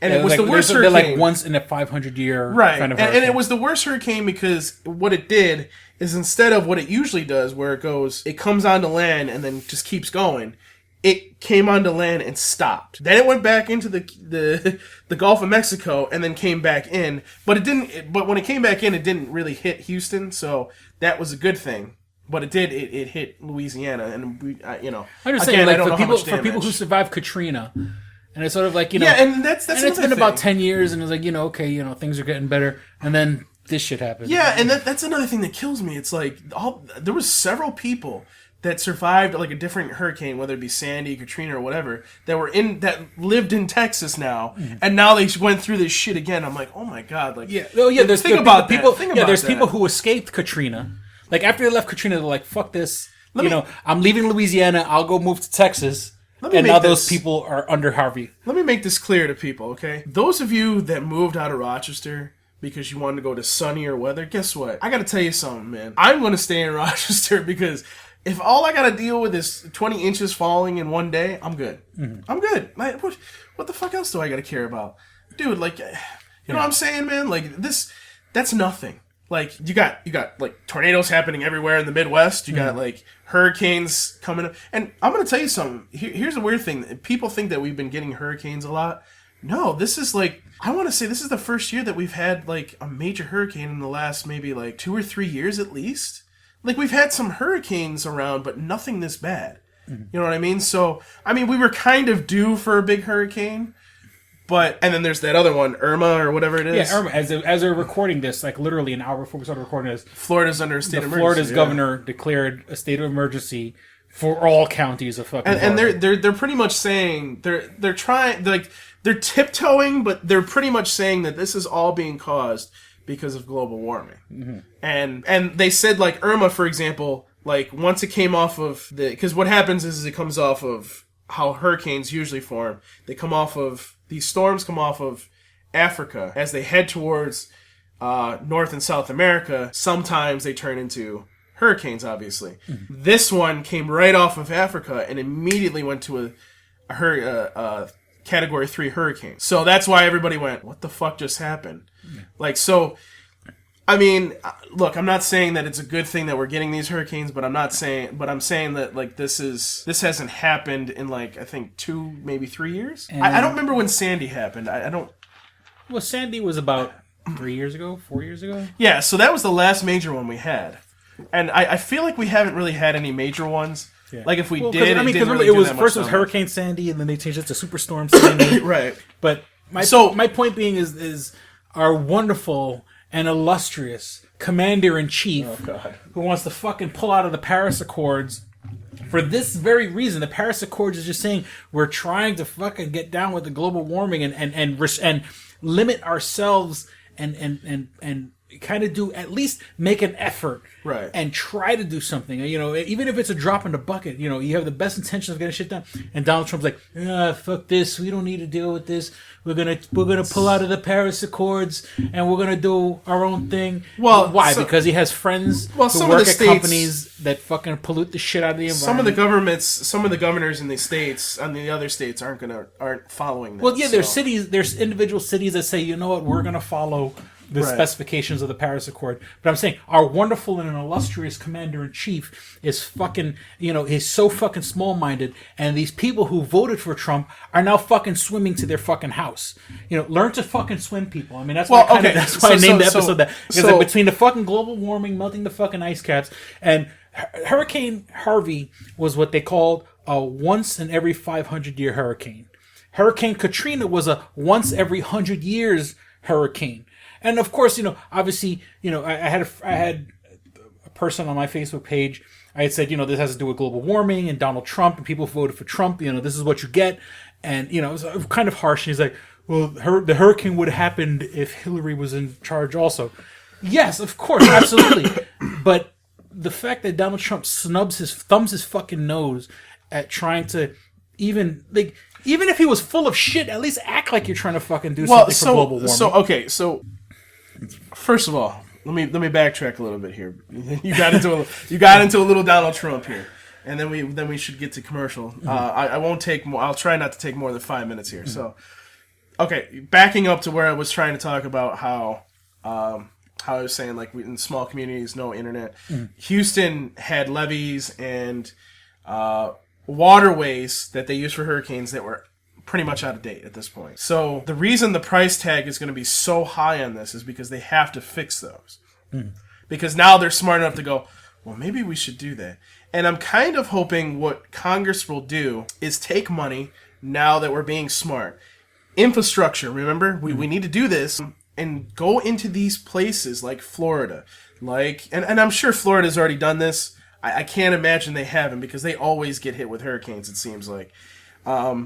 it was the worst hurricane. They're like once in a 500-year right, kind of and it was the worst hurricane because what it did is instead of what it usually does, where it comes onto land and then just keeps going. It came onto land and stopped. Then it went back into the Gulf of Mexico and then came back in. But it didn't. But when it came back in, it didn't really hit Houston, so that was a good thing. But it did. It hit Louisiana, and we, I'm just saying, again, like for people who survived Katrina, and it's sort of like yeah, and that's and it's been about 10 years, and it's like okay, things are getting better, and then this shit happened. Yeah, and that's another thing that kills me. It's like there was several people that survived like a different hurricane, whether it be Sandy, Katrina, or whatever, that lived in Texas now, mm-hmm. and now they went through this shit again. I'm like, oh my god, like there's people. People who escaped Katrina. Like after they left Katrina, they're like, fuck this. I'm leaving Louisiana. I'll go move to Texas. And now those people are under Harvey. Let me make this clear to people, okay? Those of you that moved out of Rochester because you wanted to go to sunnier weather, guess what? I got to tell you something, man. I'm going to stay in Rochester because if all I got to deal with is 20 inches falling in one day, I'm good. Mm-hmm. I'm good. Like, what the fuck else do I got to care about? Dude, like, you know what I'm saying, man? Like, that's nothing. Like, you got like tornadoes happening everywhere in the Midwest. You got like hurricanes coming up. And I'm going to tell you something. Here's a weird thing. People think that we've been getting hurricanes a lot. No, this is like, I want to say this is the first year that we've had like a major hurricane in the last maybe like 2 or 3 years at least. Like, we've had some hurricanes around, but nothing this bad. Mm-hmm. You know what I mean? So, I mean, we were kind of due for a big hurricane. But, and then there's that other one, Irma or whatever it is. Yeah, Irma. As we're recording this, like literally an hour before we started recording this, Florida's under a state of emergency. Florida's governor declared a state of emergency for all counties of fucking Florida. And they're pretty much saying, they're trying, like, they're tiptoeing, but they're pretty much saying that this is all being caused because of global warming. Mm-hmm. And they said, like, Irma, for example, like, once it came off of because what happens is it comes off of how hurricanes usually form. These storms come off of Africa. As they head towards North and South America, sometimes they turn into hurricanes, obviously. Mm-hmm. This one came right off of Africa and immediately went to a Category 3 hurricane. So that's why everybody went, what the fuck just happened? Yeah. Like, so I mean, look, I'm not saying that it's a good thing that we're getting these hurricanes, but I'm saying that like this hasn't happened in like I think 2, maybe 3 years. I don't remember when Sandy happened. I don't. Well, Sandy was about 3 years ago, 4 years ago. Yeah, so that was the last major one we had, and I feel like we haven't really had any major ones. Yeah. Like if we did, I mean, it remember, really first it was Hurricane Sandy, and then they changed it to Superstorm Sandy. Right. But my point being is our wonderful and illustrious Commander-in-Chief, who wants to fucking pull out of the Paris Accords for this very reason. The Paris Accords is just saying we're trying to fucking get down with the global warming and limit ourselves and kind of do, at least make an effort, right, and try to do something. You know, even if it's a drop in the bucket. You know, you have the best intentions of getting shit done, and Donald Trump's like, fuck this, we don't need to deal with this. We're gonna pull out of the Paris Accords, and we're gonna do our own thing. Well, why? Because he has friends who work at companies that fucking pollute the shit out of the environment. Some of the governors in the states, on the other states, aren't following that. Well, yeah, there's individual cities that say, you know what, we're gonna follow the specifications of the Paris Accord. But I'm saying our wonderful and illustrious Commander-in-Chief is fucking, you know, he's so fucking small-minded, and these people who voted for Trump are now fucking swimming to their fucking house. You know, learn to fucking swim, people. I mean, that's why I named the episode that. Because like, between the fucking global warming, melting the fucking ice caps, and Hurricane Harvey was what they called a once in every 500-year hurricane. Hurricane Katrina was a once every 100 years hurricane. And of course, you know, obviously, you know, I had a person on my Facebook page. I had said, you know, this has to do with global warming and Donald Trump and people who voted for Trump. You know, this is what you get. And, you know, it was kind of harsh. And he's like, well, the hurricane would have happened if Hillary was in charge also. Yes, of course, absolutely. But the fact that Donald Trump thumbs his fucking nose at trying to even if he was full of shit, at least act like you're trying to fucking do something for global warming. So first of all, let me backtrack a little bit here. You got into a little Donald Trump here, and then we should get to commercial. I won't take more. I'll try not to take more than 5 minutes here. So, okay, backing up to where I was trying to talk about how I was saying, like, in small communities, no internet. Houston had levees and waterways that they use for hurricanes that were pretty much out of date at this point. So the reason the price tag is going to be so high on this is because they have to fix those. Because now they're smart enough to go, well, maybe we should do that. And I'm kind of hoping what Congress will do is take money, now that we're being smart. Infrastructure, remember? We need to do this and go into these places like Florida. And I'm sure Florida's already done this. I can't imagine they haven't, because they always get hit with hurricanes, it seems like.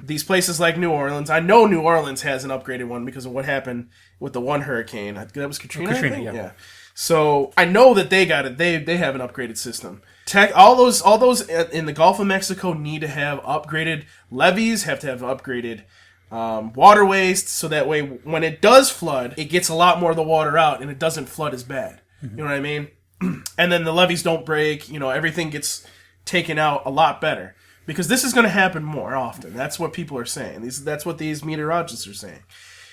These places like New Orleans. I know New Orleans has an upgraded one because of what happened with the one hurricane. That was Katrina. Katrina, yeah. So I know that they got it. They have an upgraded system. All those in the Gulf of Mexico need to have upgraded levees. Have to have upgraded waterways, so that way when it does flood, it gets a lot more of the water out and it doesn't flood as bad. You know what I mean? And then the levees don't break. You know, everything gets taken out a lot better. Because this is going to happen more often. That's what people are saying. That's what these meteorologists are saying.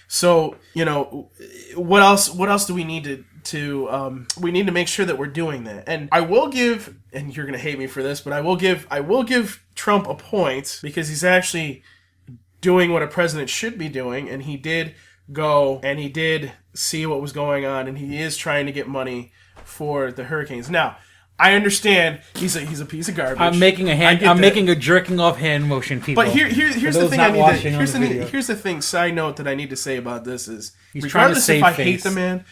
So, you know, what else do we need to we need to make sure that we're doing that. And I will give, and you're going to hate me for this, but I will give Trump a point, because he's actually doing what a president should be doing, and he did go and he did see what was going on, and he is trying to get money for the hurricanes. Now, I understand he's a piece of garbage. I'm making a jerking off hand motion, people. But here's the thing I need to. Here's the thing. Side note that I need to say about this is, regardless if I hate the man,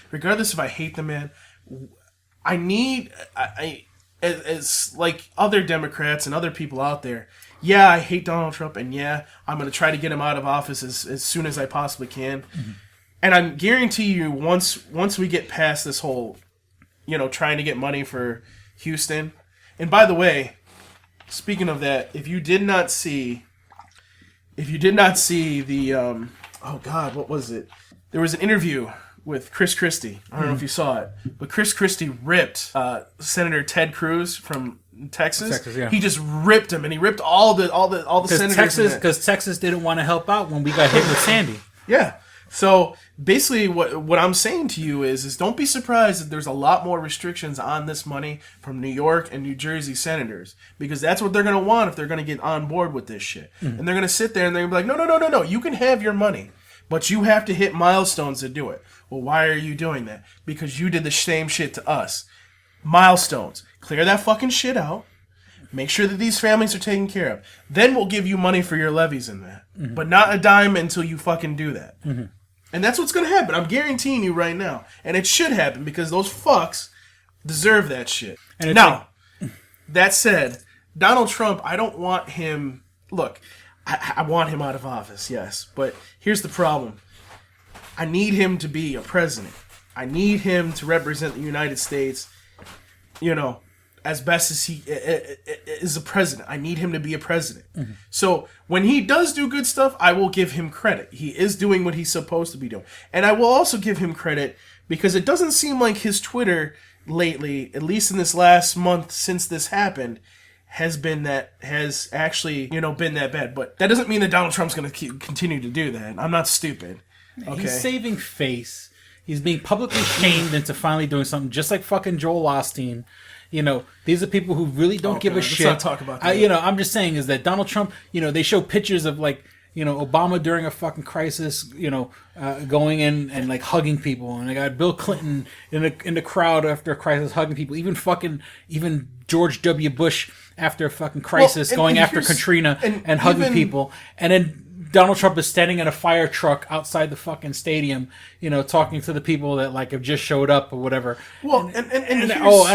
I as like other Democrats and other people out there. Yeah, I hate Donald Trump, and yeah, I'm going to try to get him out of office as soon as I possibly can. Mm-hmm. And I guarantee you, once we get past this whole, you know, trying to get money for Houston. And by the way, speaking of that, if you did not see the oh God, what was it? There was an interview with Chris Christie. I don't know if you saw it, but Chris Christie ripped Senator Ted Cruz from Texas. Yeah. He just ripped him, and he ripped all the senators. Because Texas didn't want to help out when we got hit with Sandy. Yeah. So basically what I'm saying to you is don't be surprised that there's a lot more restrictions on this money from New York and New Jersey senators, because that's what they're going to want if they're going to get on board with this shit. And they're going to sit there and they're going to be like, no, you can have your money, but you have to hit milestones to do it. Well, why are you doing that? Because you did the same shit to us. Milestones. Clear that fucking shit out. Make sure that these families are taken care of. Then we'll give you money for your levies in that. But not a dime until you fucking do that. And that's what's going to happen. I'm guaranteeing you right now. And it should happen because those fucks deserve that shit. And now, that said, Donald Trump, I don't want him... Look, I want him out of office, yes. But here's the problem. I need him to be a president. I need him to represent the United States, as best as he is a president. I need him to be a president. So when he does do good stuff, I will give him credit. He is doing what he's supposed to be doing. And I will also give him credit because it doesn't seem like his Twitter lately, at least in this last month since this happened, has actually been that bad. But that doesn't mean that Donald Trump's going to continue to do that. I'm not stupid. Okay. He's saving face. He's being publicly shamed into finally doing something, just like fucking Joel Osteen. These are people who really don't give a shit. Let's not talk about that. I'm just saying is that Donald Trump, they show pictures of Obama during a fucking crisis, going in and like hugging people, and they got Bill Clinton in the crowd after a crisis hugging people, even George W. Bush after a fucking crisis going after Katrina and hugging people, and then Donald Trump is standing in a fire truck outside the fucking stadium, talking to the people that have just showed up or whatever. Well, and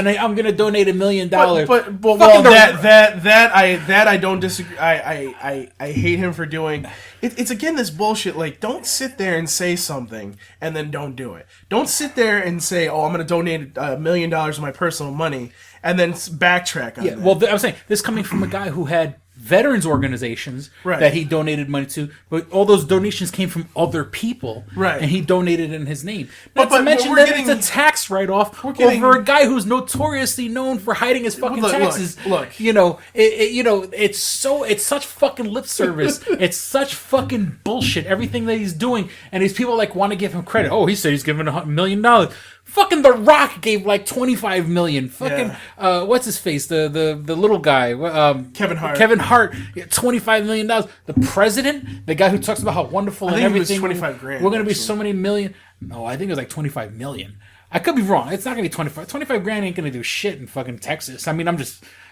I'm going to donate $1 million. But that I don't disagree. I hate him for doing. It's again this bullshit. Like, don't sit there and say something and then don't do it. Don't sit there and say, "Oh, I'm going to donate $1 million of my personal money," and then backtrack on that. Well, I'm saying this coming from a guy who had veterans organizations that he donated money to, but all those donations came from other people, and he donated in his name. Not to mention that it's a tax write-off over a guy who's notoriously known for hiding his fucking taxes. Look. It's such fucking lip service. It's such fucking bullshit. Everything that he's doing, and these people want to give him credit. Oh, he said he's giving $1 million. Fucking The Rock gave $25 million. Fucking what's his face? The little guy, Kevin Hart. Kevin Hart, $25 million. The president, the guy who talks about how wonderful and everything. It was $25,000. We're gonna be so many million. No, I think it was 25 million. I could be wrong. It's not gonna be 25. $25,000 ain't gonna do shit in fucking Texas. I mean,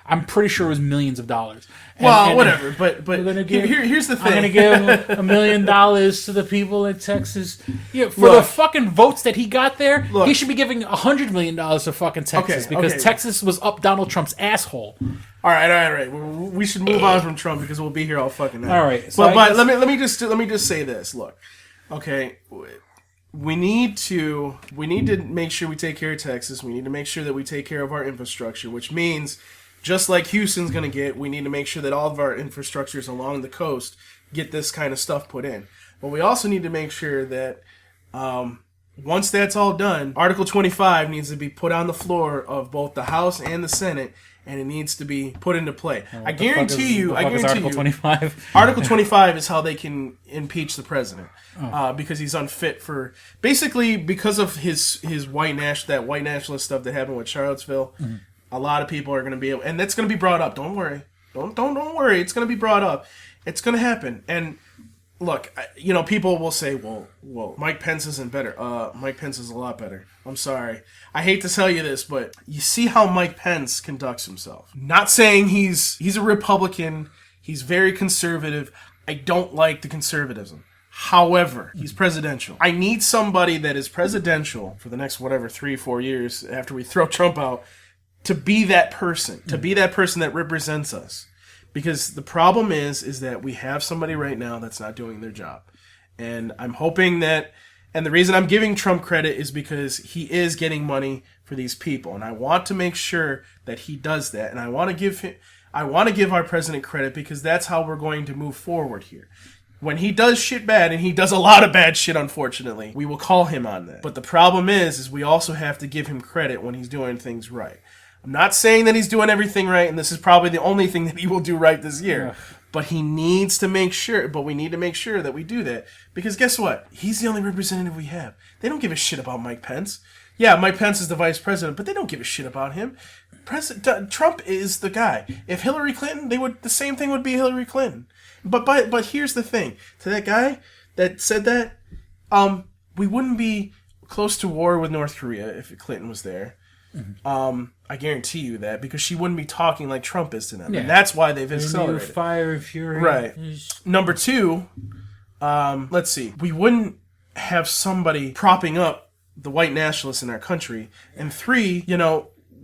I'm pretty sure it was millions of dollars. Whatever. But here's the thing. I'm going to give $1 million to the people in Texas. For the fucking votes that he got there, he should be giving $100 million to fucking Texas because Texas was up Donald Trump's asshole. All right. We should move on from Trump because we'll be here all fucking night. All right. So but let me just say this. Look, okay. We need to make sure we take care of Texas. We need to make sure that we take care of our infrastructure, which means, just like Houston's going to get, we need to make sure that all of our infrastructures along the coast get this kind of stuff put in. But we also need to make sure that once that's all done, Article 25 needs to be put on the floor of both the House and the Senate, and it needs to be put into play. I guarantee you, Article 25? Article 25 is how they can impeach the president because he's unfit for, basically because of his white nationalist stuff that happened with Charlottesville. Mm-hmm. A lot of people are going to be able, and that's going to be brought up. Don't worry. Don't worry. It's going to be brought up. It's going to happen. And look, people will say, well, Mike Pence isn't better. Mike Pence is a lot better. I'm sorry. I hate to tell you this, but you see how Mike Pence conducts himself. Not saying he's a Republican. He's very conservative. I don't like the conservatism. However, he's presidential. I need somebody that is presidential for the next 3-4 years after we throw Trump out, to be that person, that represents us. Because the problem is that we have somebody right now that's not doing their job. And I'm hoping that, and the reason I'm giving Trump credit is because he is getting money for these people. And I want to make sure that he does that. And I want to give our president credit because that's how we're going to move forward here. When he does shit bad, and he does a lot of bad shit, unfortunately, we will call him on that. But the problem is we also have to give him credit when he's doing things right. I'm not saying that he's doing everything right, and this is probably the only thing that he will do right this year. But he needs to make sure, but we need to make sure that we do that. Because guess what? He's the only representative we have. They don't give a shit about Mike Pence. Yeah, Mike Pence is the vice president, but they don't give a shit about him. Trump is the guy. If Hillary Clinton, the same thing would be Hillary Clinton. But here's the thing. To that guy that said that, we wouldn't be close to war with North Korea if Clinton was there. I guarantee you that, because she wouldn't be talking like Trump is to them. Yeah. And that's why they've accelerated. Fire and fury. Right. Number two, let's see. We wouldn't have somebody propping up the white nationalists in our country. And three,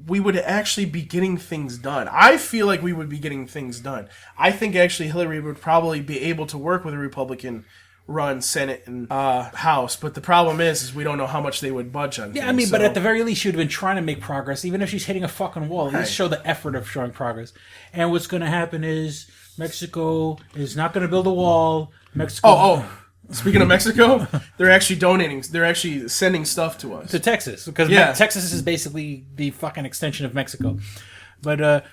we would actually be getting things done. I feel like we would be getting things done. I think actually Hillary would probably be able to work with a Republican run Senate and House, but the problem is we don't know how much they would budge on. Yeah, but at the very least, she would have been trying to make progress, even if she's hitting a fucking wall. At least show the effort of showing progress. And what's going to happen is Mexico is not going to build a wall. Mexico. Speaking of Mexico, they're actually donating. They're actually sending stuff to us. To Texas, because Texas is basically the fucking extension of Mexico. But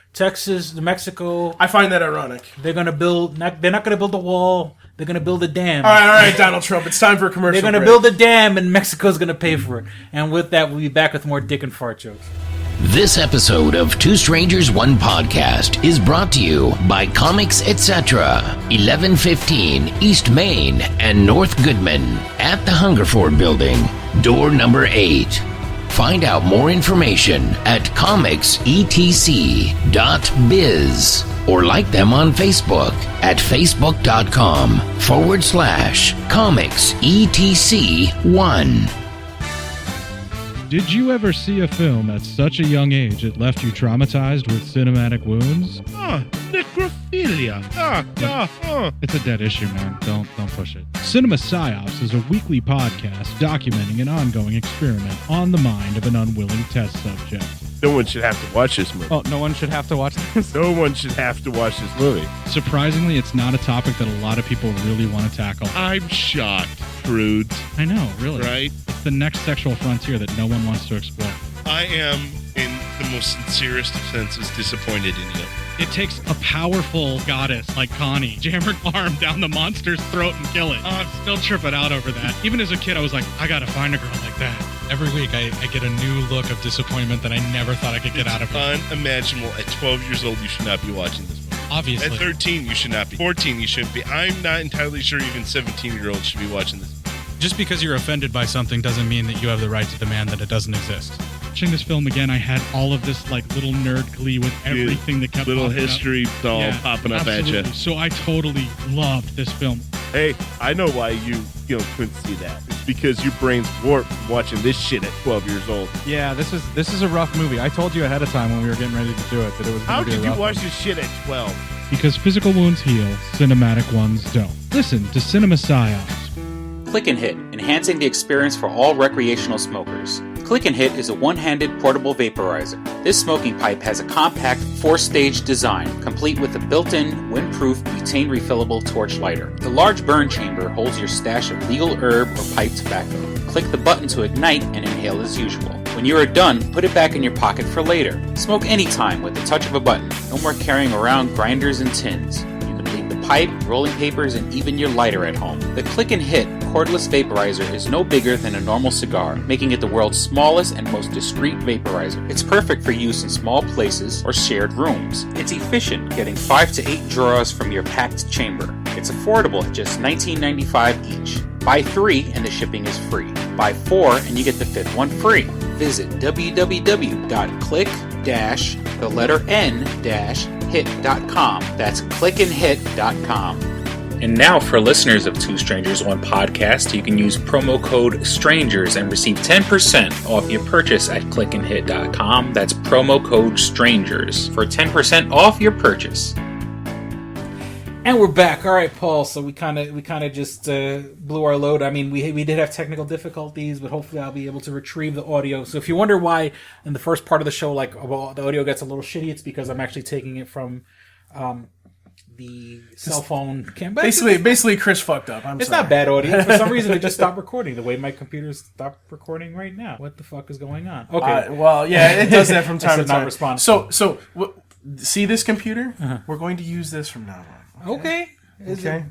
Mexico. I find that ironic. They're going to build. They're not going to build a wall. They're going to build a dam. All right, Donald Trump. It's time for a commercial. They're going to build a dam, and Mexico's going to pay for it. And with that, we'll be back with more dick and fart jokes. This episode of Two Strangers, One Podcast is brought to you by Comics Etc. 1115 East Main and North Goodman at the Hungerford Building, door number 8. Find out more information at comicsetc.biz or like them on Facebook at facebook.com/comicsetc1. Did you ever see a film at such a young age it left you traumatized with cinematic wounds? Necrophilia. It's a dead issue, man. Don't push it. Cinema Psyops is a weekly podcast documenting an ongoing experiment on the mind of an unwilling test subject. No one should have to watch this movie. Oh, no one should have to watch this? No one should have to watch this movie. Surprisingly, it's not a topic that a lot of people really want to tackle. I'm shocked, prudes. I know, really. Right? It's the next sexual frontier that no one wants to explore. I am, in the most sincerest of senses, disappointed in you. It takes a powerful goddess like Connie, jam her arm down the monster's throat and kill it. Oh, I'm still tripping out over that. Even as a kid, I was like, I gotta find a girl like that. Every week, I get a new look of disappointment that I never thought I could get out of her. Unimaginable. At 12 years old, you should not be watching this movie. Obviously. At 13, you should not be. 14, you shouldn't be. I'm not entirely sure even 17-year-olds should be watching this movie. Just because you're offended by something doesn't mean that you have the right to demand that it doesn't exist. Watching this film again, I had all of this little nerd glee with everything that kept little popping history up. all popping up absolutely. at you. So I totally loved this film. Hey, I know why you couldn't see that. It's because your brain's warped from watching this shit at 12 years old. Yeah, this is a rough movie. I told you ahead of time when we were getting ready to do it that it was going to be a rough How could you watch one. this shit at 12? Because physical wounds heal, cinematic ones don't. Listen to Cinema Psyops. Click and Hit, enhancing the experience for all recreational smokers. Click and Hit is a one-handed portable vaporizer. This smoking pipe has a compact 4-stage design, complete with a built-in, windproof, butane refillable torch lighter. The large burn chamber holds your stash of legal herb or pipe tobacco. Click the button to ignite and inhale as usual. When you are done, put it back in your pocket for later. Smoke anytime with the touch of a button. No more carrying around grinders and tins. Pipe, rolling papers, and even your lighter at home. The Click and Hit cordless vaporizer is no bigger than a normal cigar, making it the world's smallest and most discreet vaporizer. It's perfect for use in small places or shared rooms. It's efficient, getting 5 to 8 draws from your packed chamber. It's affordable at just $19.95 each. Buy 3 and the shipping is free. Buy 4 and you get the 5th one free. Visit www.click-n-hit.com. That's clickandhit.com. And now for listeners of Two Strangers, One Podcast, you can use promo code STRANGERS and receive 10% off your purchase at clickandhit.com. That's promo code STRANGERS for 10% off your purchase. And we're back. All right, Paul. So we kind of just blew our load. I mean, we did have technical difficulties, but hopefully I'll be able to retrieve the audio. So if you wonder why in the first part of the show, the audio gets a little shitty, it's because I'm actually taking it from the cell phone cam. Basically, Chris fucked up. It's not bad audio. For some reason, it just stopped recording. The way my computer stopped recording right now. What the fuck is going on? Okay. Well, yeah, it does that from time to time. Not respond. So See this computer? We're going to use this from now on. Okay. Okay.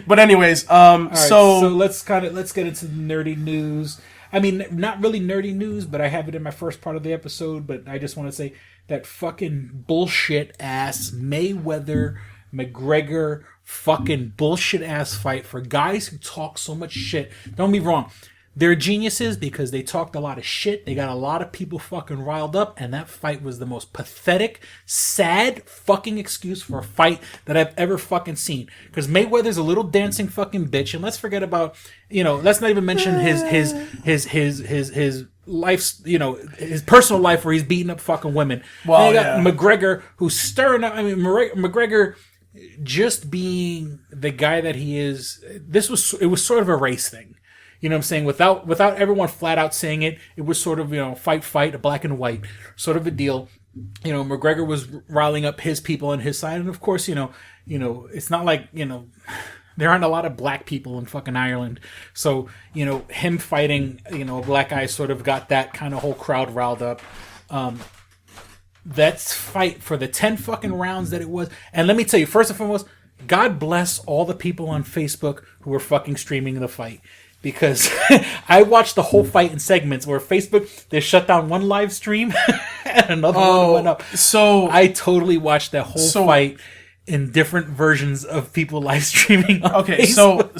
But anyways, Right, so let's get into the nerdy news. I mean, not really nerdy news, but I have it in my first part of the episode. But I just want to say that fucking bullshit ass Mayweather McGregor fucking bullshit ass fight for guys who talk so much shit. Don't be wrong. They're geniuses because they talked a lot of shit. They got a lot of people fucking riled up, and that fight was the most pathetic, sad fucking excuse for a fight that I've ever fucking seen. Because Mayweather's a little dancing fucking bitch, and let's forget about, let's not even mention his life's, his personal life where he's beating up fucking women. Well, you got McGregor who's stirring up. I mean, McGregor just being the guy that he is. It was sort of a race thing. You know what I'm saying? Without everyone flat out saying it, it was sort of, fight, a black and white sort of a deal. McGregor was riling up his people on his side. And of course, it's not like, there aren't a lot of black people in fucking Ireland. So, him fighting, a black guy sort of got that kind of whole crowd riled up. That fight for the 10 fucking rounds that it was. And let me tell you, first and foremost, God bless all the people on Facebook who were fucking streaming the fight. Because I watched the whole fight in segments where Facebook, they shut down one live stream and another one went up. So I totally watched that whole fight in different versions of people live streaming on Facebook.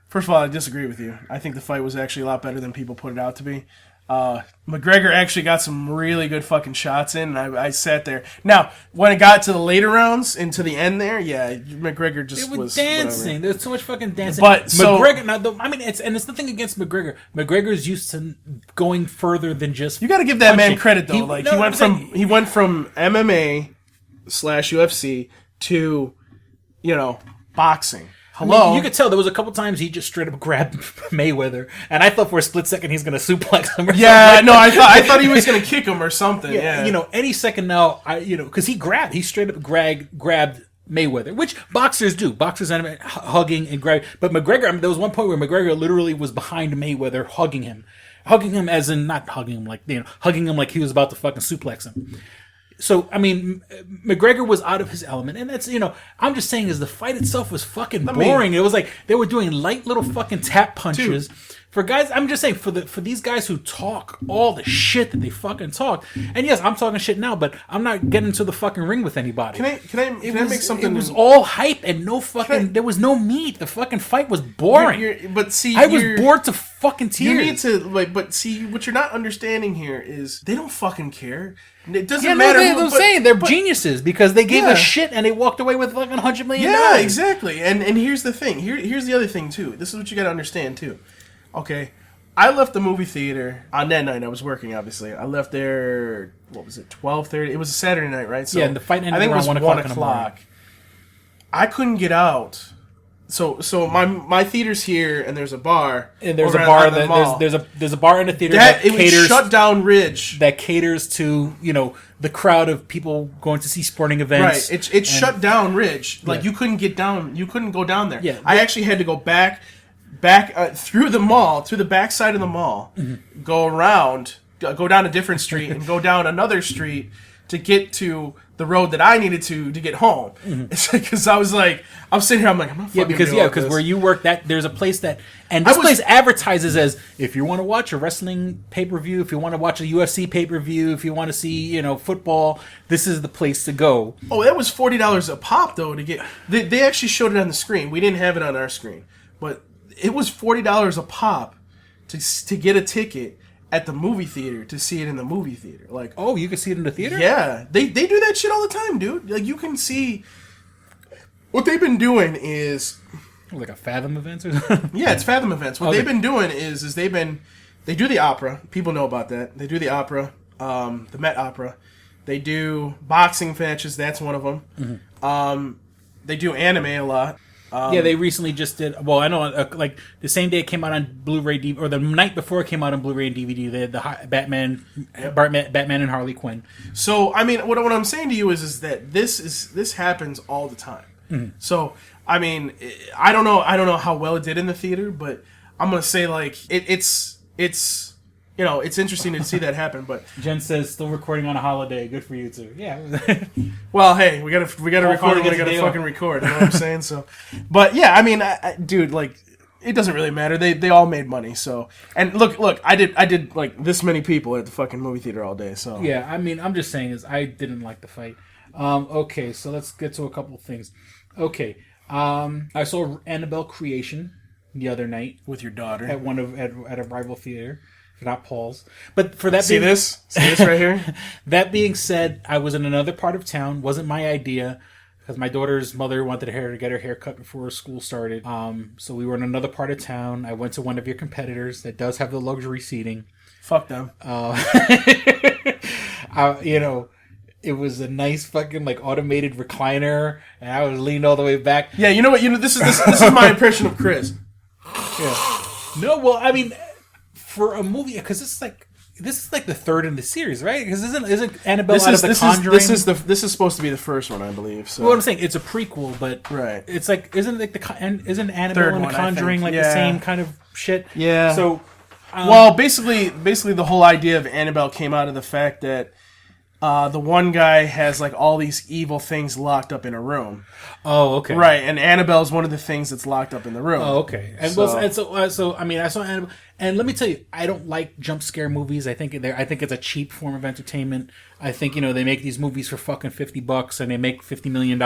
First of all, I disagree with you. I think the fight was actually a lot better than people put it out to be. McGregor actually got some really good fucking shots in, and I sat there. Now, when it got to the later rounds, into the end there, McGregor just was dancing. Whatever. There's so much fucking dancing. But McGregor, it's nothing against McGregor. McGregor's used to going further than just. You got to give that man credit though. He went from MMA / UFC to, boxing. Hello. I mean, you could tell there was a couple times he just straight up grabbed Mayweather, and I thought for a split second he's going to suplex him. I thought he was going to kick him or something. Yeah. Any second now, because he straight up grabbed Mayweather, which boxers do. Boxers end up hugging and grab. But McGregor, there was one point where McGregor literally was behind Mayweather, hugging him as in not hugging him hugging him like he was about to fucking suplex him. So, I mean, McGregor was out of his element. And that's, I'm just saying is the fight itself was fucking boring. It was like they were doing light little fucking tap punches. Dude. For guys, I'm just saying, for these guys who talk all the shit that they fucking talk. And yes, I'm talking shit now, but I'm not getting to the fucking ring with anybody. Can I make something? It was all hype and no fucking, there was no meat. The fucking fight was boring. I was bored to fucking tears. You need to, but see, what you're not understanding here is they don't fucking care. It doesn't matter. They're saying they're geniuses because they gave a shit and they walked away with like $100 million. Yeah, exactly. And here's the thing. Here's the other thing too. This is what you got to understand too. Okay, I left the movie theater on that night. I was working, obviously. I left there. What was it? 12:30. It was a Saturday night, right? So and the fight ended around 1 o'clock. I couldn't get out. So my theater's here, and there's a bar. And there's a bar there's a bar in the theater that caters shut down Ridge that caters to the crowd of people going to see sporting events. Right. It's shut down Ridge. Like you couldn't get down. You couldn't go down there. Yeah. I actually had to go back through the mall, through the back side of the mall, go around, go down a different street, and go down another street to get to the road that I needed to get home. It's because I was sitting here, I'm like, I'm not fucking because where you work, there's a place place advertises as if you want to watch a wrestling pay-per-view, if you want to watch a UFC pay-per-view, if you want to see football, this is the place to go. Oh, that was $40 a pop though to get. They actually showed it on the screen. We didn't have it on our screen, but it was $40 a pop to get a ticket at the movie theater to see it in the movie theater. Like, oh, you can see it in the theater? Yeah. They do that shit all the time, dude. Like, you can see what they've been doing is like a Fathom event or something? Yeah, it's Fathom events. What they've been doing is they do the opera. People know about that. They do the opera, the Met Opera. They do boxing matches. That's one of them. They do anime a lot. They recently just did. Well, I know, like the same day it came out on Blu-ray DVD, or the night before it came out on Blu-ray and DVD, they had the Batman and Harley Quinn. So, I mean, what I'm saying to you is that this happens all the time. So, I mean, I don't know how well it did in the theater, but I'm gonna say like it's it's interesting to see that happen. But Jen says still recording on a holiday. Good for you too. Yeah. Well, hey, we gotta record when we gotta fucking record. You know what I'm saying? So, but yeah, I mean, dude, like, it doesn't really matter. They all made money. So, and look, I did like this many people at the fucking movie theater all day. So yeah, I mean, I'm just saying is I didn't like the fight. Okay, so let's get to a couple of things. Okay, I saw Annabelle Creation the other night with your daughter at at a rival theater, not Paul's. But for that, see this right here. That being said, I was in another part of town. Wasn't my idea because my daughter's mother wanted to get her hair cut before school started. So we were in another part of town. I went to one of your competitors that does have the luxury seating. Fuck them. It was a nice fucking like automated recliner, and I was leaned all the way back. Yeah, you know what? This is my impression of Chris. Yeah. No, well, I mean, for a movie, because this is like the third in the series, right? Because isn't Annabelle out of The Conjuring? This is supposed to be the first one, I believe. So. Well, I'm saying it's a prequel, but right. It's like isn't Annabelle and The Conjuring like the same kind of shit? Yeah. So, well, basically, the whole idea of Annabelle came out of the fact that. The one guy has like all these evil things locked up in a room. Oh, okay. Right, and Annabelle's one of the things that's locked up in the room. Oh, okay. And so I mean, I saw Annabelle, and let me tell you, I don't like jump scare movies. I think it's a cheap form of entertainment. I think they make these movies for fucking $50 and they make $50 million.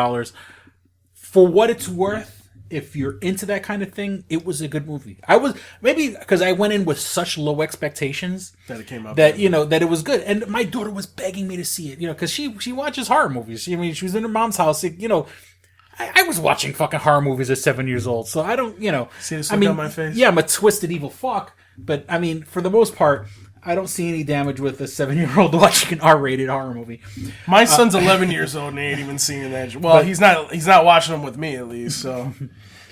For what it's worth. If you're into that kind of thing, it was a good movie. I was maybe because I went in with such low expectations that it came up that that it was good, and my daughter was begging me to see it. Because she watches horror movies. She was in her mom's house. I was watching fucking horror movies at 7 years old, so I don't see this look on my face. Yeah, I'm a twisted evil fuck, but I mean for the most part. I don't see any damage with a 7-year-old watching an R-rated horror movie. My son's 11 years old and he ain't even seen that. Well, he's not watching them with me at least. So,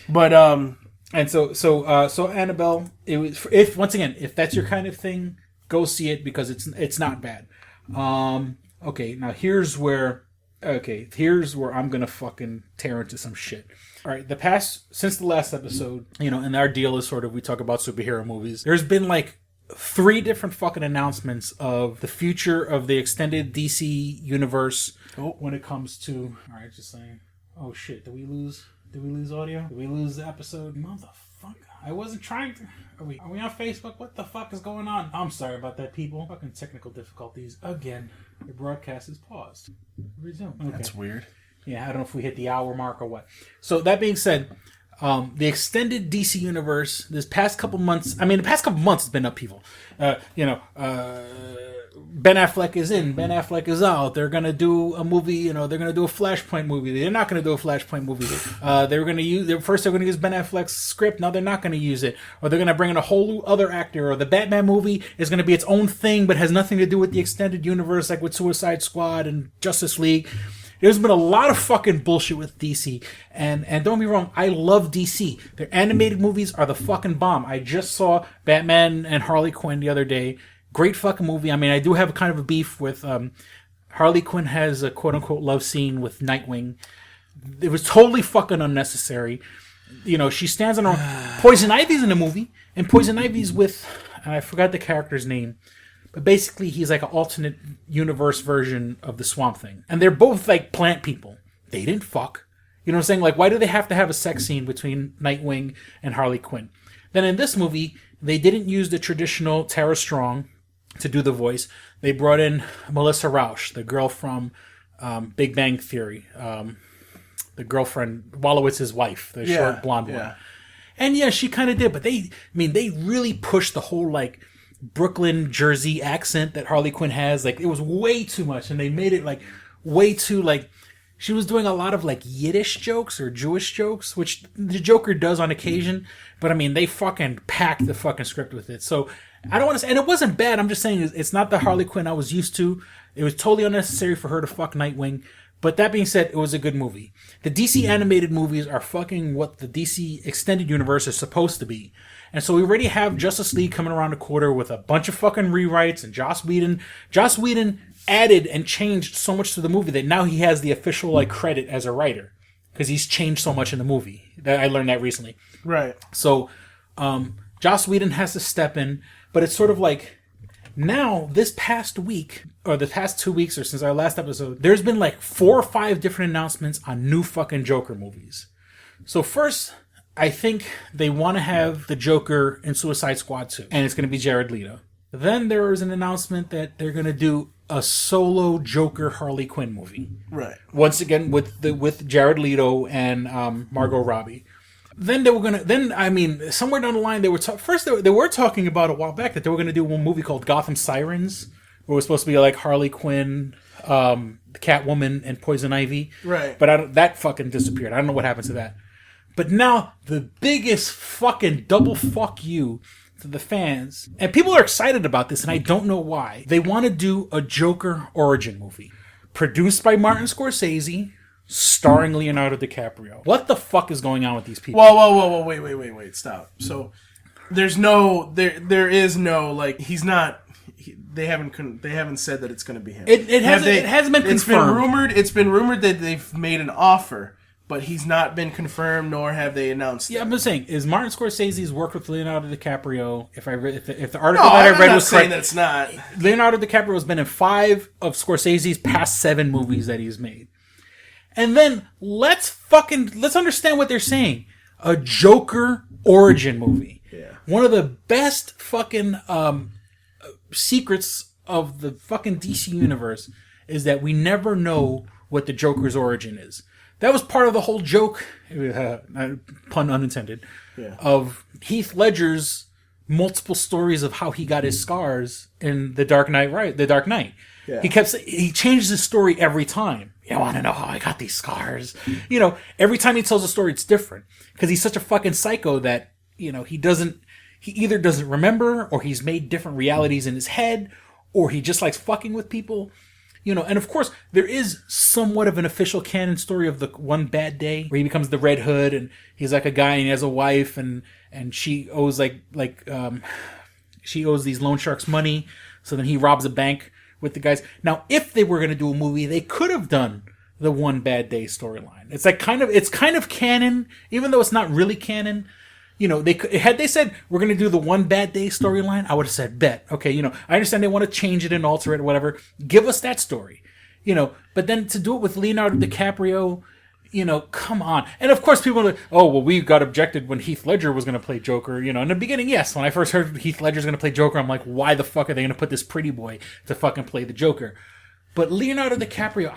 but and so Annabelle, it was if that's your kind of thing, go see it because it's not bad. Okay, now here's where I'm gonna fucking tear into some shit. All right, since the last episode, and our deal is sort of we talk about superhero movies. There's been like 3 different fucking announcements of the future of the extended DC universe when it comes to. All right, just saying. Oh shit! Did we lose audio? Did we lose the episode? Motherfucker! I wasn't trying to. Are we on Facebook? What the fuck is going on? I'm sorry about that, people. Fucking technical difficulties again. The broadcast is paused. Resume. Okay. That's weird. Yeah, I don't know if we hit the hour mark or what. So that being said. The extended DC universe, the past couple months has been upheaval. Ben Affleck is in, Ben Affleck is out. They're going to do a movie, they're going to do a Flashpoint movie. They're not going to do a Flashpoint movie. They're going to use Ben Affleck's script. Now they're not going to use it. Or they're going to bring in a whole other actor. Or the Batman movie is going to be its own thing, but has nothing to do with the extended universe, like with Suicide Squad and Justice League. There's been a lot of fucking bullshit with DC. And don't be wrong, I love DC. Their animated movies are the fucking bomb. I just saw Batman and Harley Quinn the other day. Great fucking movie. I mean, I do have kind of a beef with... Harley Quinn has a quote-unquote love scene with Nightwing. It was totally fucking unnecessary. She stands on her... Poison Ivy's in the movie. And Poison Ivy's with... I forgot the character's name. But basically, he's like an alternate universe version of the Swamp Thing. And they're both like plant people. They didn't fuck. You know what I'm saying? Like, why do they have to have a sex scene between Nightwing and Harley Quinn? Then in this movie, they didn't use the traditional Tara Strong to do the voice. They brought in Melissa Rauch, the girl from Big Bang Theory. The girlfriend, Wolowitz's wife, the short blonde one. And yeah, she kind of did. But they really pushed the whole like Brooklyn, Jersey accent that Harley Quinn has. Like, it was way too much, and they made it like way too like she was doing a lot of like Yiddish jokes or Jewish jokes, which the Joker does on occasion. But I mean, they fucking packed the fucking script with it. So I don't want to say, and it wasn't bad. I'm just saying it's not the Harley Quinn I was used to. It was totally unnecessary for her to fuck Nightwing. But that being said, it was a good movie. The DC animated movies are fucking what the DC extended universe is supposed to be. And so we already have Justice League coming around the corner with a bunch of fucking rewrites and Joss Whedon added and changed so much to the movie that now he has the official like credit as a writer because he's changed so much in the movie. I learned that recently. Right. So Joss Whedon has to step in, but it's sort of like Now, this past week, or the past 2 weeks, or since our last episode, there's been like 4 or 5 different announcements on new fucking Joker movies. So first, I think they want to have the Joker in Suicide Squad 2, and it's going to be Jared Leto. Then there was an announcement that they're going to do a solo Joker Harley Quinn movie. Right. Once again with Jared Leto and Margot Robbie. Then they were gonna. Then I mean, somewhere down the line, they were first. They were talking about a while back that they were gonna do one movie called Gotham Sirens, where it was supposed to be like Harley Quinn, Catwoman, and Poison Ivy. Right. But that fucking disappeared. I don't know what happened to that. But now the biggest fucking double fuck you to the fans, and people are excited about this, and I don't know why. They want to do a Joker origin movie, produced by Martin Scorsese, starring Leonardo DiCaprio. What the fuck is going on with these people? Whoa, wait, stop. So there is no, he's not. They haven't said that it's going to be him. It hasn't been confirmed. It's been rumored that they've made an offer, but he's not been confirmed, nor have they announced. Yeah, that. I'm just saying, is Martin Scorsese's worked with Leonardo DiCaprio? If the article that I read was correct, that's not. Leonardo DiCaprio has been in 5 of Scorsese's past 7 movies that he's made. And then let's understand what they're saying. A Joker origin movie. Yeah. One of the best fucking secrets of the fucking DC universe is that we never know what the Joker's origin is. That was part of the whole joke, pun unintended, of Heath Ledger's multiple stories of how he got his scars in The Dark Knight. Yeah. He changed his story every time. You want to know how I got these scars? Every time he tells a story, it's different. Because he's such a fucking psycho that, he either doesn't remember, or he's made different realities in his head, or he just likes fucking with people. And of course, there is somewhat of an official canon story of the One Bad Day, where he becomes the Red Hood, and he's like a guy, and he has a wife, and she owes she owes these loan sharks money, so then he robs a bank with the guys. Now, if they were going to do a movie, they could have done the One Bad Day storyline. It's kind of canon, even though it's not really canon. Had they said we're going to do the One Bad Day storyline, I would have said bet. Okay, I understand they want to change it and alter it or whatever. Give us that story, But then to do it with Leonardo DiCaprio, come on. And of course, people are like, oh, well, we got objected when Heath Ledger was going to play Joker. In the beginning, yes. When I first heard Heath Ledger's going to play Joker, I'm like, why the fuck are they going to put this pretty boy to fucking play the Joker? But Leonardo DiCaprio,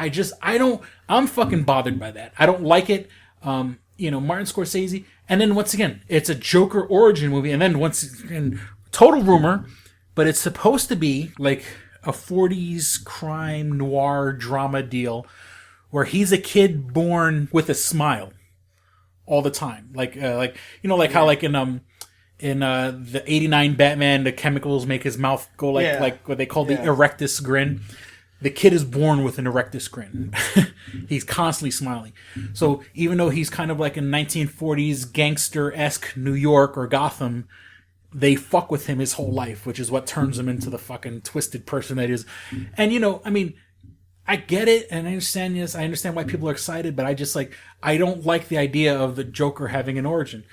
I'm fucking bothered by that. I don't like it. Martin Scorsese. And then once again, it's a Joker origin movie. And then total rumor, but it's supposed to be like a 40s crime noir drama deal where he's a kid born with a smile all the time. How like in the 89 Batman, the chemicals make his mouth go like what they call the erectus grin. The kid is born with an erectus grin. He's constantly smiling. So even though he's kind of like in 1940s gangster-esque New York or Gotham, they fuck with him his whole life, which is what turns him into the fucking twisted person that he is. And, I get it, and I understand, yes, I understand why people are excited, but I don't like the idea of the Joker having an origin.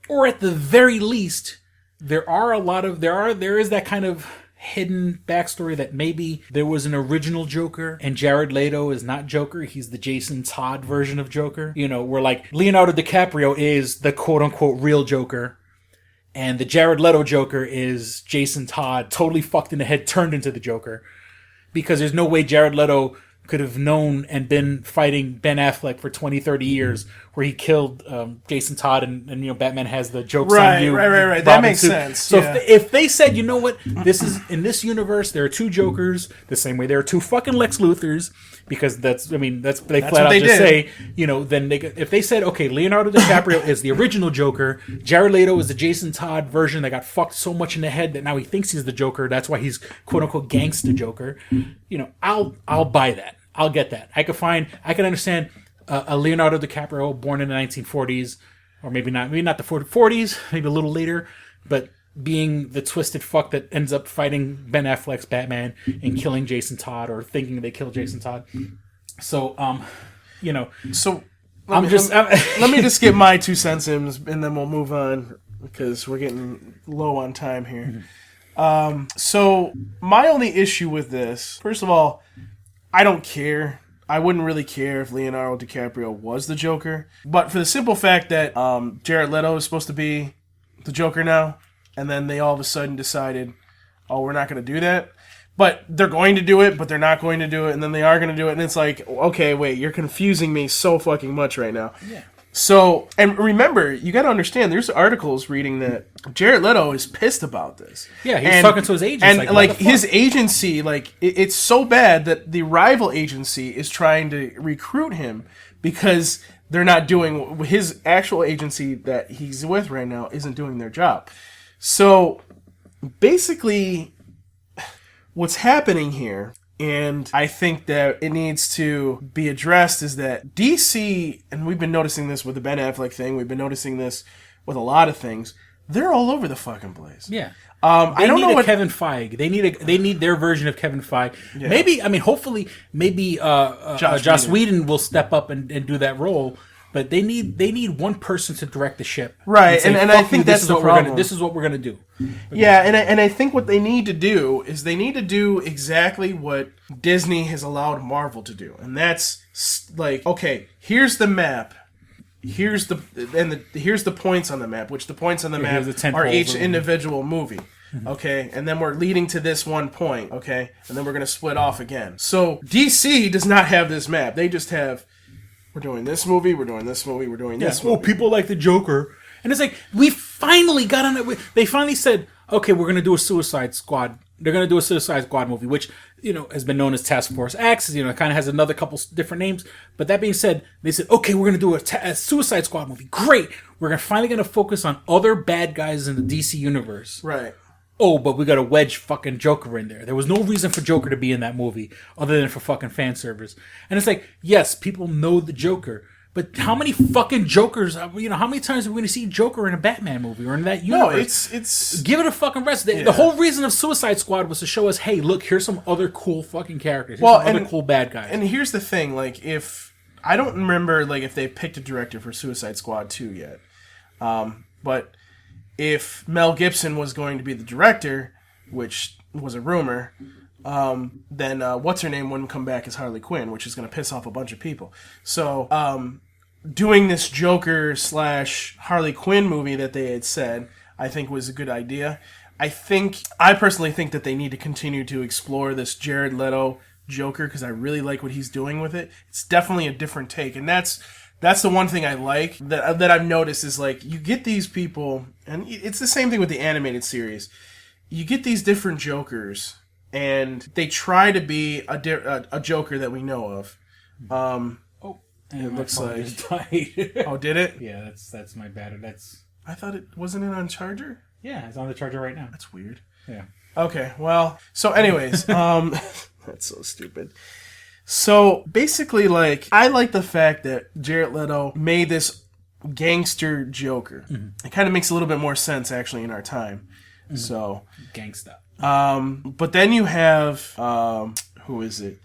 Or at the very least, there is that kind of hidden backstory that maybe there was an original Joker and Jared Leto is not Joker. He's the Jason Todd version of Joker. Where like Leonardo DiCaprio is the quote unquote real Joker and the Jared Leto Joker is Jason Todd, totally fucked in the head, turned into the Joker. Because there's no way Jared Leto could have known and been fighting Ben Affleck for 20, 30 years where he killed Jason Todd and Batman has the jokes on you. Right. That makes sense. So if they said, you know what, this is in this universe, there are 2 Jokers, the same way there are 2 fucking Lex Luthors, because that's flat out just say, then if they said, okay, Leonardo DiCaprio is the original Joker, Jared Leto is the Jason Todd version that got fucked so much in the head that now he thinks he's the Joker, that's why he's quote unquote gangsta Joker, I'll buy that. I'll get that. I can understand a Leonardo DiCaprio born in the 1940s, or maybe not the 40s, maybe a little later, but being the twisted fuck that ends up fighting Ben Affleck's Batman and killing Jason Todd, or thinking they killed Jason Todd. So, let me just get my 2 cents in, and then we'll move on because we're getting low on time here. So my only issue with this, first of all, I don't care. I wouldn't really care if Leonardo DiCaprio was the Joker, but for the simple fact that Jared Leto is supposed to be the Joker now, and then they all of a sudden decided, oh, we're not going to do that. But they're going to do it, but they're not going to do it, and then they are going to do it, and it's like, okay, wait, you're confusing me so fucking much right now. Yeah. So, and remember, you got to understand, there's articles reading that Jared Leto is pissed about this. Yeah, he's talking to his agents. And, like, like what the his fuck? agency, like, it's so bad that the rival agency is trying to recruit him because they're not doing, his actual agency that he's with right now isn't doing their job. So, basically, what's happening here, and I think that it needs to be addressed, is that DC, and we've been noticing this with the Ben Affleck thing, we've been noticing this with a lot of things, they're all over the fucking place. Yeah. I don't know what Kevin Feige. They need their version of Kevin Feige. Yeah. Maybe, I mean, hopefully, maybe Joss Whedon will step up and do that role. But they need one person to direct the ship, right? say, And I think that's the problem. This is what we're gonna do. Yeah, and I think what they need to do is they need to do exactly what Disney has allowed Marvel to do, and that's like, okay, here's the map, here's the points on the map, which the points on the map are each individual movie. Okay, and then we're leading to this one point, okay, and then we're gonna split off again. So DC does not have this map; they just have, we're doing this movie, we're doing this movie, we're doing this movie. Oh, people like the Joker. And it's like, we finally got on it. They finally said, okay, we're going to do a Suicide Squad. They're going to do a Suicide Squad movie, which, has been known as Task Force X. It kind of has another couple different names. But that being said, they said, okay, we're going to do a Suicide Squad movie. Great. We're finally going to focus on other bad guys in the DC universe. Right. Oh, but we got to wedge fucking Joker in there. There was no reason for Joker to be in that movie other than for fucking fan service. And it's like, yes, people know the Joker, but how many fucking Jokers, how many times are we going to see Joker in a Batman movie or in that universe? No, it's give it a fucking rest. The whole reason of Suicide Squad was to show us, hey, look, here's some other cool fucking characters. Here's some other cool bad guys. And here's the thing, like, I don't remember, like, if they picked a director for Suicide Squad 2 yet. But if Mel Gibson was going to be the director, which was a rumor, then what's-her-name wouldn't come back as Harley Quinn, which is going to piss off a bunch of people. So, doing this Joker / Harley Quinn movie that they had said, I think was a good idea. I personally think that they need to continue to explore this Jared Leto Joker, because I really like what he's doing with it. It's definitely a different take, and that's the one thing I like that I've noticed is, like, you get these people, and it's the same thing with the animated series. You get these different Jokers, and they try to be a Joker that we know of. It looks like died. Oh, did it? Yeah, that's my bad. I thought it wasn't on Charger. Yeah, it's on the Charger right now. That's weird. Yeah. Okay. Well. So, anyways, that's so stupid. So basically, like, I like the fact that Jared Leto made this gangster Joker. Mm-hmm. It kind of makes a little bit more sense actually in our time. Mm-hmm. So gangsta. But then you have who is it?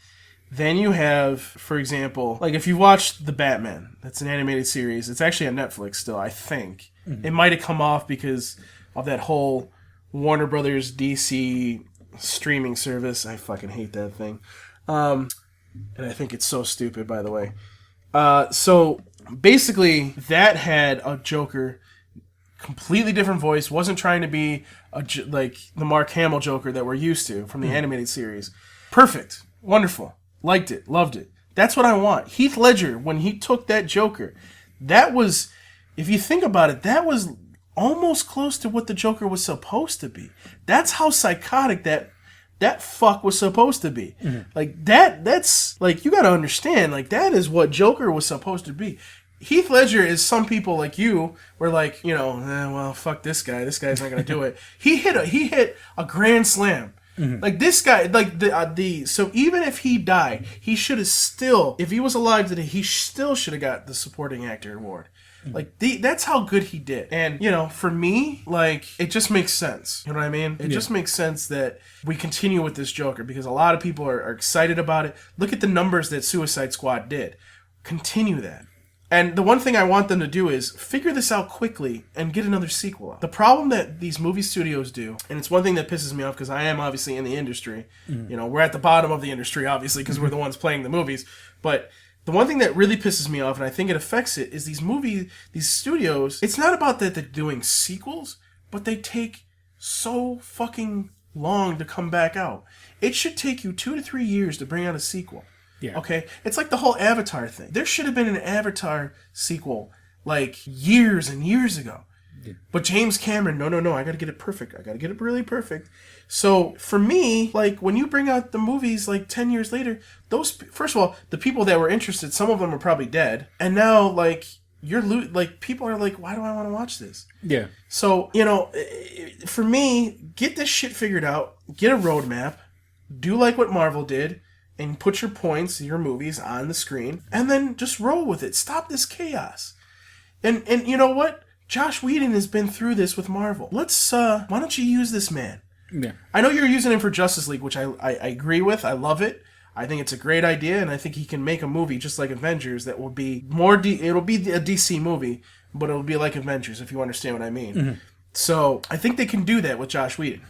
Then you have, for example, like, if you watched The Batman, that's an animated series. It's actually on Netflix still, I think. Mm-hmm. It might have come off because of that whole Warner Brothers DC streaming service. I fucking hate that thing. And I think it's so stupid, by the way. So basically, that had a Joker, completely different voice, wasn't trying to be like the Mark Hamill Joker that we're used to from the animated series. Perfect. Wonderful. Liked it. Loved it. That's what I want. Heath Ledger, when he took that Joker, that was, if you think about it, that was almost close to what the Joker was supposed to be. That's how psychotic that fuck was supposed to be. Mm-hmm. Like, that's, like, you gotta understand, like, that is what Joker was supposed to be. Heath Ledger is, some people like you were like, well, fuck this guy. This guy's not gonna do it. He hit a grand slam. Mm-hmm. Like, this guy, like, so even if he died, he should have still, if he was alive today, he still should have got the supporting actor award. Mm-hmm. Like, that's how good he did. And, for me, like, it just makes sense. You know what I mean? It just makes sense that we continue with this Joker, because a lot of people are excited about it. Look at the numbers that Suicide Squad did. Continue that. And the one thing I want them to do is figure this out quickly and get another sequel out. The problem that these movie studios do, and it's one thing that pisses me off because I am obviously in the industry. You know, we're at the bottom of the industry, obviously, because we're the ones playing the movies. But the one thing that really pisses me off, and I think it affects it, is these studios, it's not about that they're doing sequels, but they take so fucking long to come back out. It should take you 2 to 3 years to bring out a sequel. Yeah. Okay? It's like the whole Avatar thing. There should have been an Avatar sequel like years and years ago. Yeah. But James Cameron, no, I gotta get it perfect. I gotta get it really perfect. So for me, like when you bring out the movies like 10 years later, those, first of all, the people that were interested, some of them are probably dead. And now like people are like, why do I want to watch this? Yeah. So, you know, for me, get this shit figured out, get a roadmap, do like what Marvel did, and put your points, your movies on the screen, and then just roll with it. Stop this chaos. And you know what? Josh Whedon has been through this with Marvel. Let's, why don't you use this man? Yeah. I know you're using him for Justice League, which I agree with. I love it. I think it's a great idea, and I think he can make a movie just like Avengers that will be it'll be a DC movie, but it'll be like Avengers, if you understand what I mean. Mm-hmm. So I think they can do that with Josh Whedon.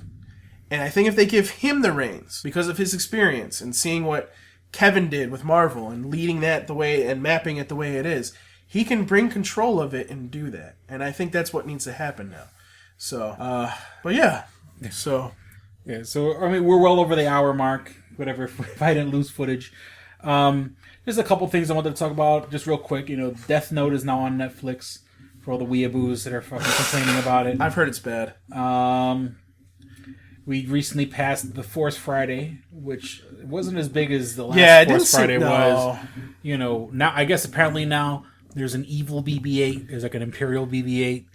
And I think if they give him the reins, because of his experience and seeing what Kevin did with Marvel and leading that the way and mapping it the way it is, he can bring control of it and do that. And I think that's what needs to happen now. So, but yeah. So, yeah. So, I mean, we're well over the hour mark, whatever, if I didn't lose footage. There's a couple things I wanted to talk about just real quick. You know, Death Note is now on Netflix for all the weeaboos that are fucking complaining about it. I've heard it's bad. We recently passed the Force Friday, which wasn't as big as the last Force Friday was. You know, now I guess apparently now there's an evil BB-8. There's like an Imperial BB-8.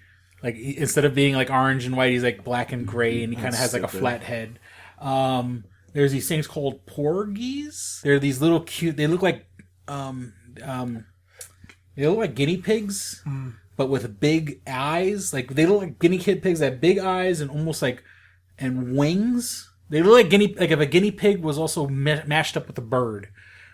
Like instead of being like orange and white, he's like black and gray, and he kind of has like a flat head. There's these things called porgies. They're these little cute. They look like guinea pigs, but with big eyes. Like they look like guinea pigs that have big eyes and almost like. And wings. They look like if a guinea pig was also mashed up with a bird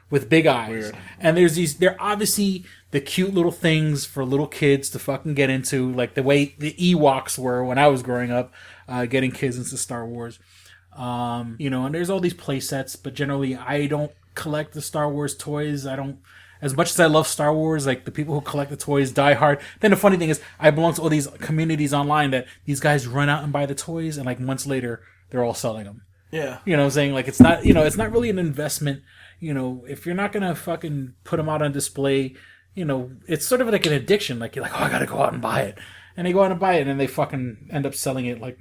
with big eyes. Weird. And they're obviously the cute little things for little kids to fucking get into, like the way the Ewoks were when I was growing up, getting kids into Star Wars. You know, and there's all these play sets, but generally I don't collect the Star Wars toys. I don't. As much as I love Star Wars, like the people who collect the toys die hard. Then the funny thing is, I belong to all these communities online that these guys run out and buy the toys, and like months later, they're all selling them. Yeah. You know what I'm saying? Like it's not, it's not really an investment. You know, if you're not gonna fucking put them out on display, you know, it's sort of like an addiction. Like you're like, oh, I gotta go out and buy it. And they go out and buy it, and then they fucking end up selling it like,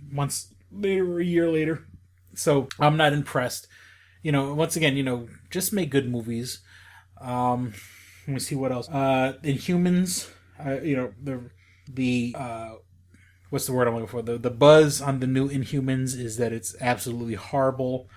months later or a year later. So I'm not impressed. You know, once again, just make good movies. Let me see what else. Inhumans, what's the word I'm looking for? The buzz on the new Inhumans is that it's absolutely horrible.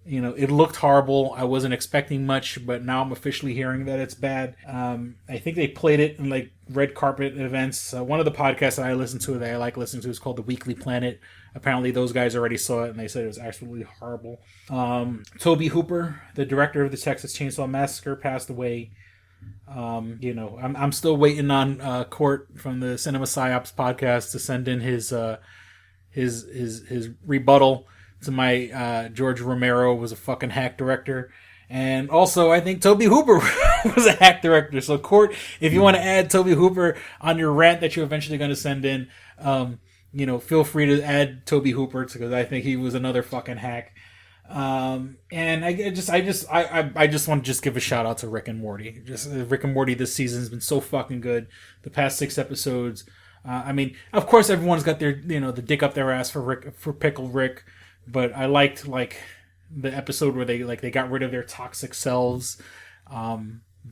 You know, it looked horrible. I wasn't expecting much, but now I'm officially hearing that it's bad. I think they played it in like red carpet events. One of the podcasts that I listen to that I like listening to is called The Weekly Planet. Apparently those guys already saw it and they said it was absolutely horrible. Tobe Hooper, the director of the Texas Chainsaw Massacre, passed away. I'm still waiting on Court from the Cinema Psyops podcast to send in his rebuttal to my George Romero was a fucking hack director. And also, I think Tobe Hooper was a hack director. So, Court, if you want to add Tobe Hooper on your rant that you're eventually going to send in, feel free to add Tobe Hooper because I think he was another fucking hack. And I just want to just give a shout out to Rick and Morty. Just Rick and Morty this season has been so fucking good. The past 6 episodes. I mean, of course, everyone's got their the dick up their ass for Pickle Rick, but I liked the episode where they got rid of their toxic selves.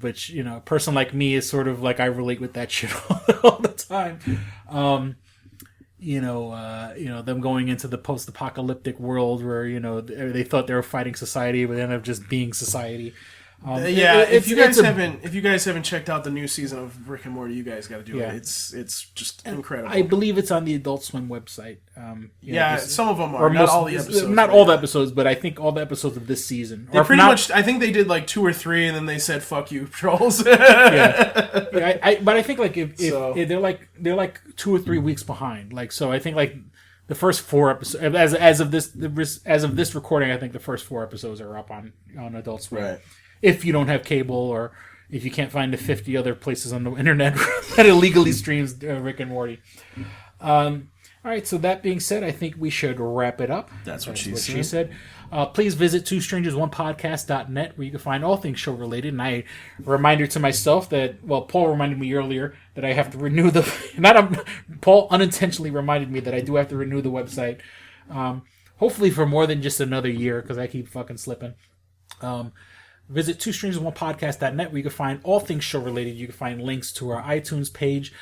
Which a person like me is sort of like I relate with that shit all the time. Them going into the post-apocalyptic world where, they thought they were fighting society, but they ended up just being society. If you guys haven't checked out the new season of Rick and Morty, you guys got to do it. It's just incredible. I believe it's on the Adult Swim website. Some of them are. Not all the episodes. Not all the episodes, but I think all the episodes of this season. They pretty much. I think they did like 2 or 3, and then they said "fuck you, trolls." But I think like if they're like 2 or 3 weeks behind. Like so, I think like the first 4 episodes as of this recording, I think the first 4 episodes are up on Adult Swim. Right. If you don't have cable, or if you can't find the 50 other places on the internet that illegally streams Rick and Morty. All right, so that being said, I think we should wrap it up. That's what she said. Please visit twostrangersonepodcast.net, where you can find all things show related. And I reminder to myself that, Paul reminded me earlier that I have to renew Paul unintentionally reminded me that I do have to renew the website. Hopefully for more than just another year, because I keep fucking slipping. Visit twostrangersonepodcast.net, where you can find all things show related. You can find links to our iTunes page.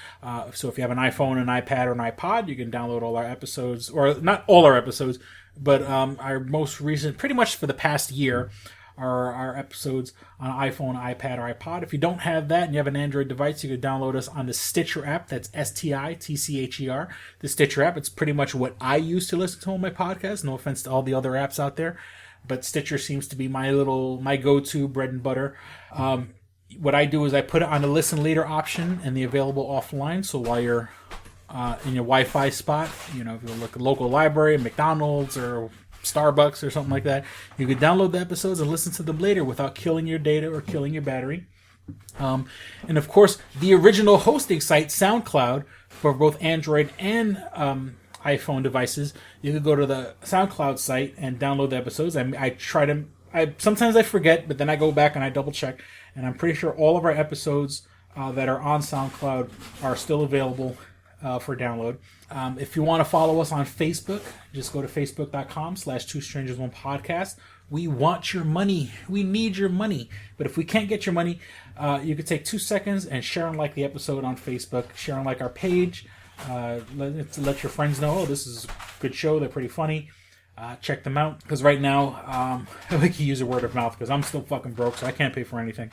So if you have an iPhone, an iPad, or an iPod, you can download all our episodes, or not all our episodes, but our most recent, pretty much for the past year, are our episodes on iPhone, iPad, or iPod. If you don't have that and you have an Android device, you can download us on the Stitcher app. That's STITCHER. The Stitcher app, it's pretty much what I use to listen to all my podcasts. No offense to all the other apps out there, but Stitcher seems to be my go-to bread and butter. What I do is I put it on the listen later option and the available offline. So while you're in your Wi-Fi spot, if you look at a local library, McDonald's or Starbucks or something like that, you could download the episodes and listen to them later without killing your data or killing your battery. And of course, the original hosting site, SoundCloud, for both Android and iPhone devices, you could go to the SoundCloud site and download the episodes. Sometimes I forget, but then I go back and I double check, and I'm pretty sure all of our episodes that are on SoundCloud are still available for download. If you want to follow us on Facebook, just go to facebook.com/twostrangersonepodcast. We want your money. We need your money. But if we can't get your money, you could take 2 seconds and share and like the episode on Facebook, share and like our page. Let your friends know, this is a good show, they're pretty funny. Check them out, because right now I like to use a word of mouth, because I'm still fucking broke, so I can't pay for anything.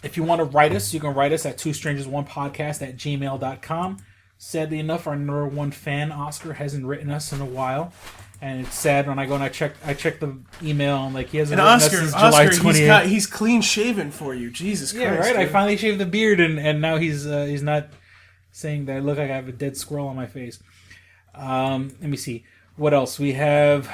If you want to write us, you can write us at twostrangersonepodcast@gmail.com. Sadly enough, our number one fan, Oscar, hasn't written us in a while, and it's sad when I go and I check the email, and like he hasn't written us since July 28th. He's clean shaven for you, Jesus Christ. Yeah, right. Dude. I finally shaved the beard, and now he's not saying that I look like I have a dead squirrel on my face. Let me see what else we have.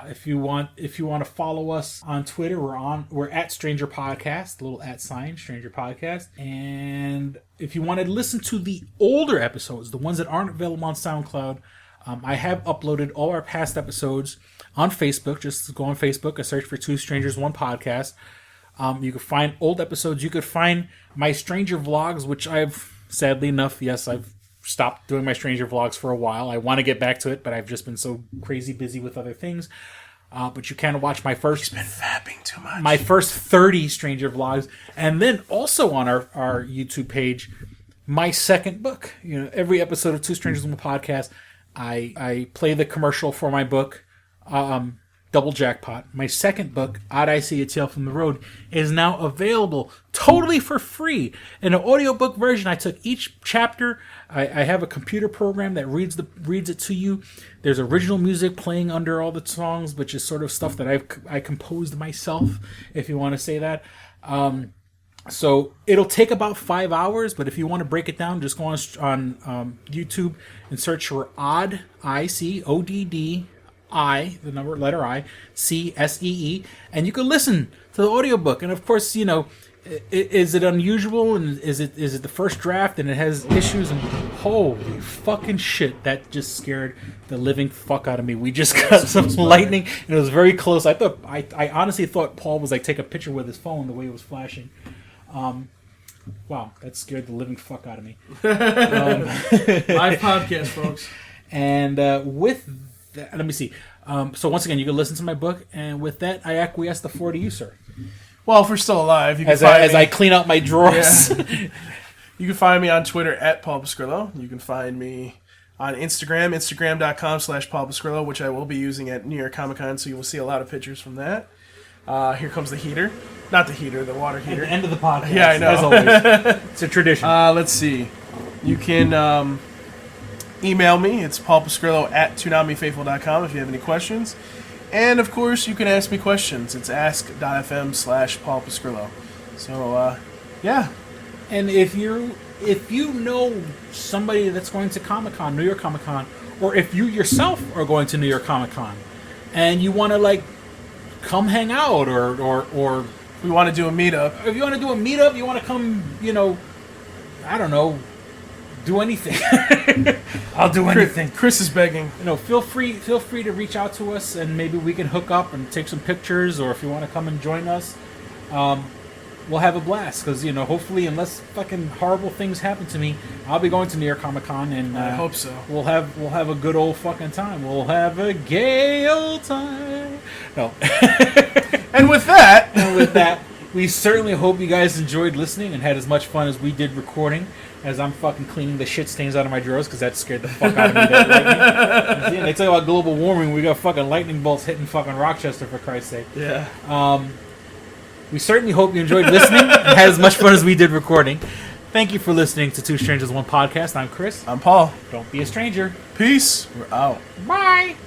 If you want to follow us on Twitter, we're at Stranger Podcast, little @ Stranger Podcast. And if you want to listen to the older episodes, the ones that aren't available on SoundCloud, I have uploaded all our past episodes on Facebook. Just go on Facebook and search for Two Strangers, One Podcast. You can find old episodes. You could find my Stranger Vlogs, which sadly enough, yes, I've stopped doing my Stranger Vlogs for a while. I want to get back to it, but I've just been so crazy busy with other things. But you can watch my first... He's been fapping too much. My first 30 Stranger Vlogs. And then also on our YouTube page, my second book. Every episode of Two Strangers on the Podcast, I play the commercial for my book, Double Jackpot. My second book, Odd I See a Tale from the Road, is now available totally for free. In an audiobook version, I took each chapter. I have a computer program that reads it to you. There's original music playing under all the songs, which is sort of stuff that I composed myself, if you want to say that. So it'll take about 5 hours, but if you want to break it down, just go on YouTube and search for Odd ICODD. the letter I, CSEE, and you can listen to the audiobook. And of course, is it unusual, and is it the first draft and it has issues, and holy fucking shit, that just scared the living fuck out of me. We just got some lightning, and it was very close. I honestly thought Paul was like take a picture with his phone the way it was flashing. Wow, that scared the living fuck out of me. Live podcast, folks. And with that, let me see. So once again, you can listen to my book, and with that, I acquiesce the floor to you, sir. Well, if we're still alive, you can as I clean out my drawers. Yeah. You can find me on Twitter at Paul Pascrillo. You can find me on Instagram, instagram.com/Paul Pascrillo, which I will be using at New York Comic Con, so you will see a lot of pictures from that. Here comes the heater. Not the heater, the water heater. At the end of the podcast. Yeah, I know. As always. It's a tradition. Let's see. You can email me. It's Paul Pascrillo at ToonamiFaithful.com if you have any questions. And, of course, you can ask me questions. It's ask.fm/Paul Pascrillo. So, yeah. And if you know somebody that's going to Comic-Con, New York Comic-Con, or if you yourself are going to New York Comic-Con, and you want to, like, come hang out, or we want to do a meetup. If you want to do a meetup, you want to come, I don't know, do anything. I'll do anything. Chris is begging. Feel free to reach out to us, and maybe we can hook up and take some pictures, or if you want to come and join us, we'll have a blast. Because hopefully, unless fucking horrible things happen to me, I'll be going to New York Comic Con, and I hope so. We'll have a good old fucking time. We'll have a gay old time. No. And with that, we certainly hope you guys enjoyed listening and had as much fun as we did recording. As I'm fucking cleaning the shit stains out of my drawers because that scared the fuck out of me. That lightning. They talk about global warming. We got fucking lightning bolts hitting fucking Rochester, for Christ's sake. Yeah. We certainly hope you enjoyed listening and had as much fun as we did recording. Thank you for listening to Two Strangers One Podcast. I'm Chris. I'm Paul. Don't be a stranger. Peace. We're out. Bye.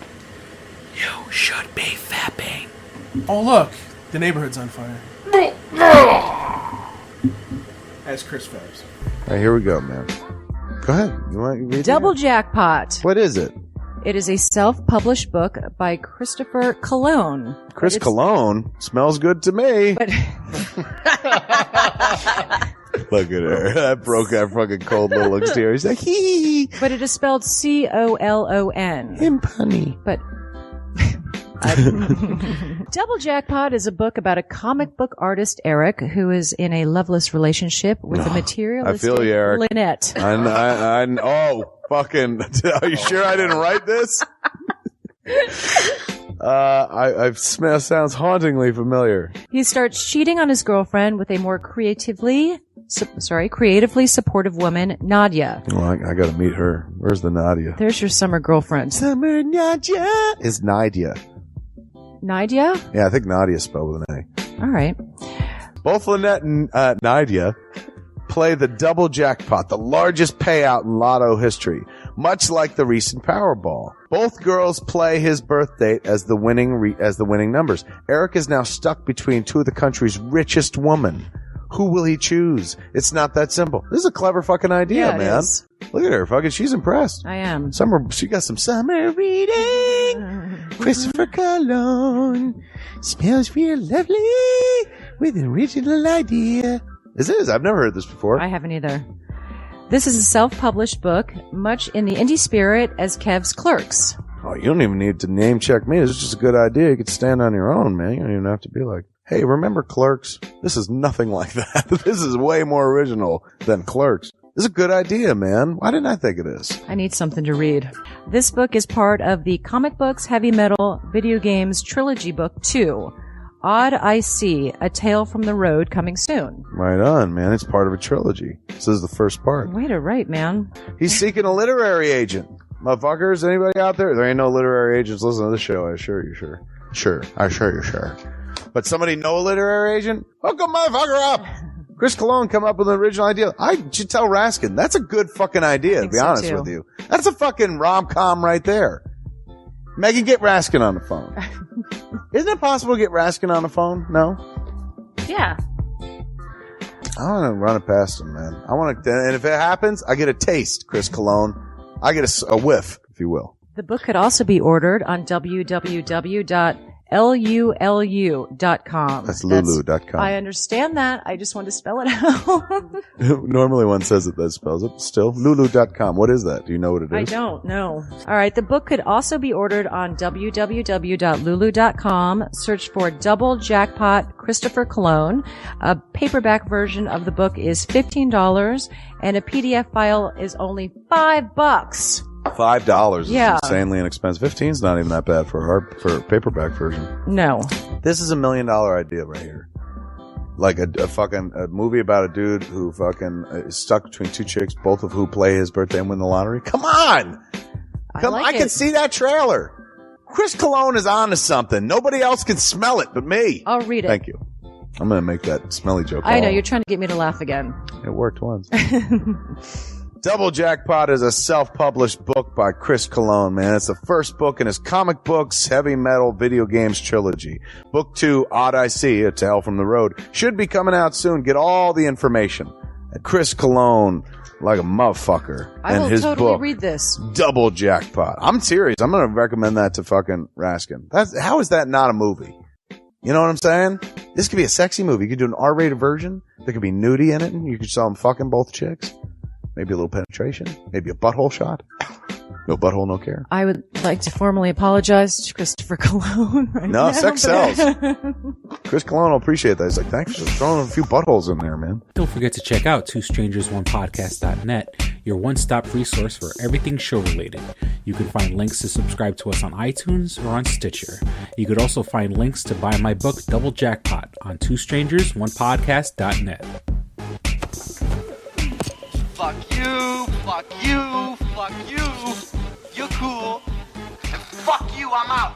You should be fapping. Oh, look. The neighborhood's on fire. As Chris faps. All right, here we go, man. Go ahead. You want to read Double Jackpot. What is it? It is a self-published book by Christopher Cologne. Chris Cologne? Smells good to me. But look at her. That broke that fucking cold little exterior. He's like, hee. But it is spelled C-O-L-O-N. Him punny. But Double Jackpot is a book about a comic book artist, Eric, who is in a loveless relationship with a materialistic I feel you, Eric. Lynette. Oh, fucking. Are you sure I didn't write this? Sounds hauntingly familiar. He starts cheating on his girlfriend with a more creatively supportive woman, Nadia. Well, I gotta meet her. Where's the Nadia? There's your summer girlfriend. Summer Nadia is Nadia. Nadia? Yeah, I think Nadia spelled with an A. All right. Both Lynette and Nadia play the double jackpot, the largest payout in lotto history, much like the recent Powerball. Both girls play his birth date as the winning numbers. Eric is now stuck between two of the country's richest women. Who will he choose? It's not that simple. This is a clever fucking idea, Yeah, it man. is. Look at her, fucking. She's impressed. I am. She got some summer reading. Christopher Cologne smells real lovely with an original idea. This is. I've never heard this before. I haven't either. This is a self-published book, much in the indie spirit as Kev's Clerks. Oh, you don't even need to name check me. This is just a good idea. You could stand on your own, man. You don't even have to be like, hey, remember Clerks? This is nothing like that. This is way more original than Clerks. This is a good idea, man. Why didn't I think of this? I need something to read. This book is part of the Comic Books, Heavy Metal, Video Games Trilogy Book 2. Odd I See, A Tale from the Road, coming soon. Right on, man. It's part of a trilogy. This is the first part. Way to write, man. He's seeking a literary agent. Motherfuckers, anybody out there? There ain't no literary agents listening to this show, I assure you, sure. Sure. I assure you, sure. But somebody know a literary agent? Hook a motherfucker up! Chris Cologne come up with an original idea. I should tell Raskin. That's a good fucking idea, to be honest with you. That's a fucking rom-com right there. Megan, get Raskin on the phone. Isn't it possible to get Raskin on the phone? No? Yeah. I want to run it past him, man. I want to, and if it happens, I get a taste, Chris Cologne. I get a whiff, if you will. The book could also be ordered on www.lulu.com. That's lulu.com. I understand that. I just want to spell it out. Normally one says it that spells it. Still, lulu.com. What is that? Do you know what it is? I don't know. All right. The book could also be ordered on www.lulu.com. Search for Double Jackpot Christopher Cologne. A paperback version of the book is $15 and a PDF file is only $5. $5 is Yeah. insanely inexpensive. 15's not even that bad for a paperback version. No. This is $1 million idea right here. Like a movie about a dude who fucking is stuck between two chicks, both of who play his birthday and win the lottery. Come on! I can see that trailer. Chris Cologne is on to something. Nobody else can smell it but me. I'll read it. Thank you. I'm going to make that smelly joke. I know, you're trying to get me to laugh again. It worked once. Double Jackpot is a self-published book by Chris Cologne, man. It's the first book in his comic books, heavy metal, video games trilogy. Book 2, Odd I See, A Tale from the Road, should be coming out soon. Get all the information at Chris Cologne, like a motherfucker. I will his totally book, read this. Double Jackpot. I'm serious. I'm going to recommend that to fucking Raskin. How is that not a movie? You know what I'm saying? This could be a sexy movie. You could do an R-rated version. There could be nudie in it, and you could show them fucking both chicks. Maybe a little penetration. Maybe a butthole shot. No butthole, no care. I would like to formally apologize to Christopher Cologne. No, sex sells. Chris Cologne will appreciate that. He's like, thanks for throwing a few buttholes in there, man. Don't forget to check out twostrangersonePodcast.net, your one-stop resource for everything show-related. You can find links to subscribe to us on iTunes or on Stitcher. You could also find links to buy my book, Double Jackpot, on twostrangersonePodcast.net. Fuck you, fuck you, fuck you. You're cool. And fuck you, I'm out.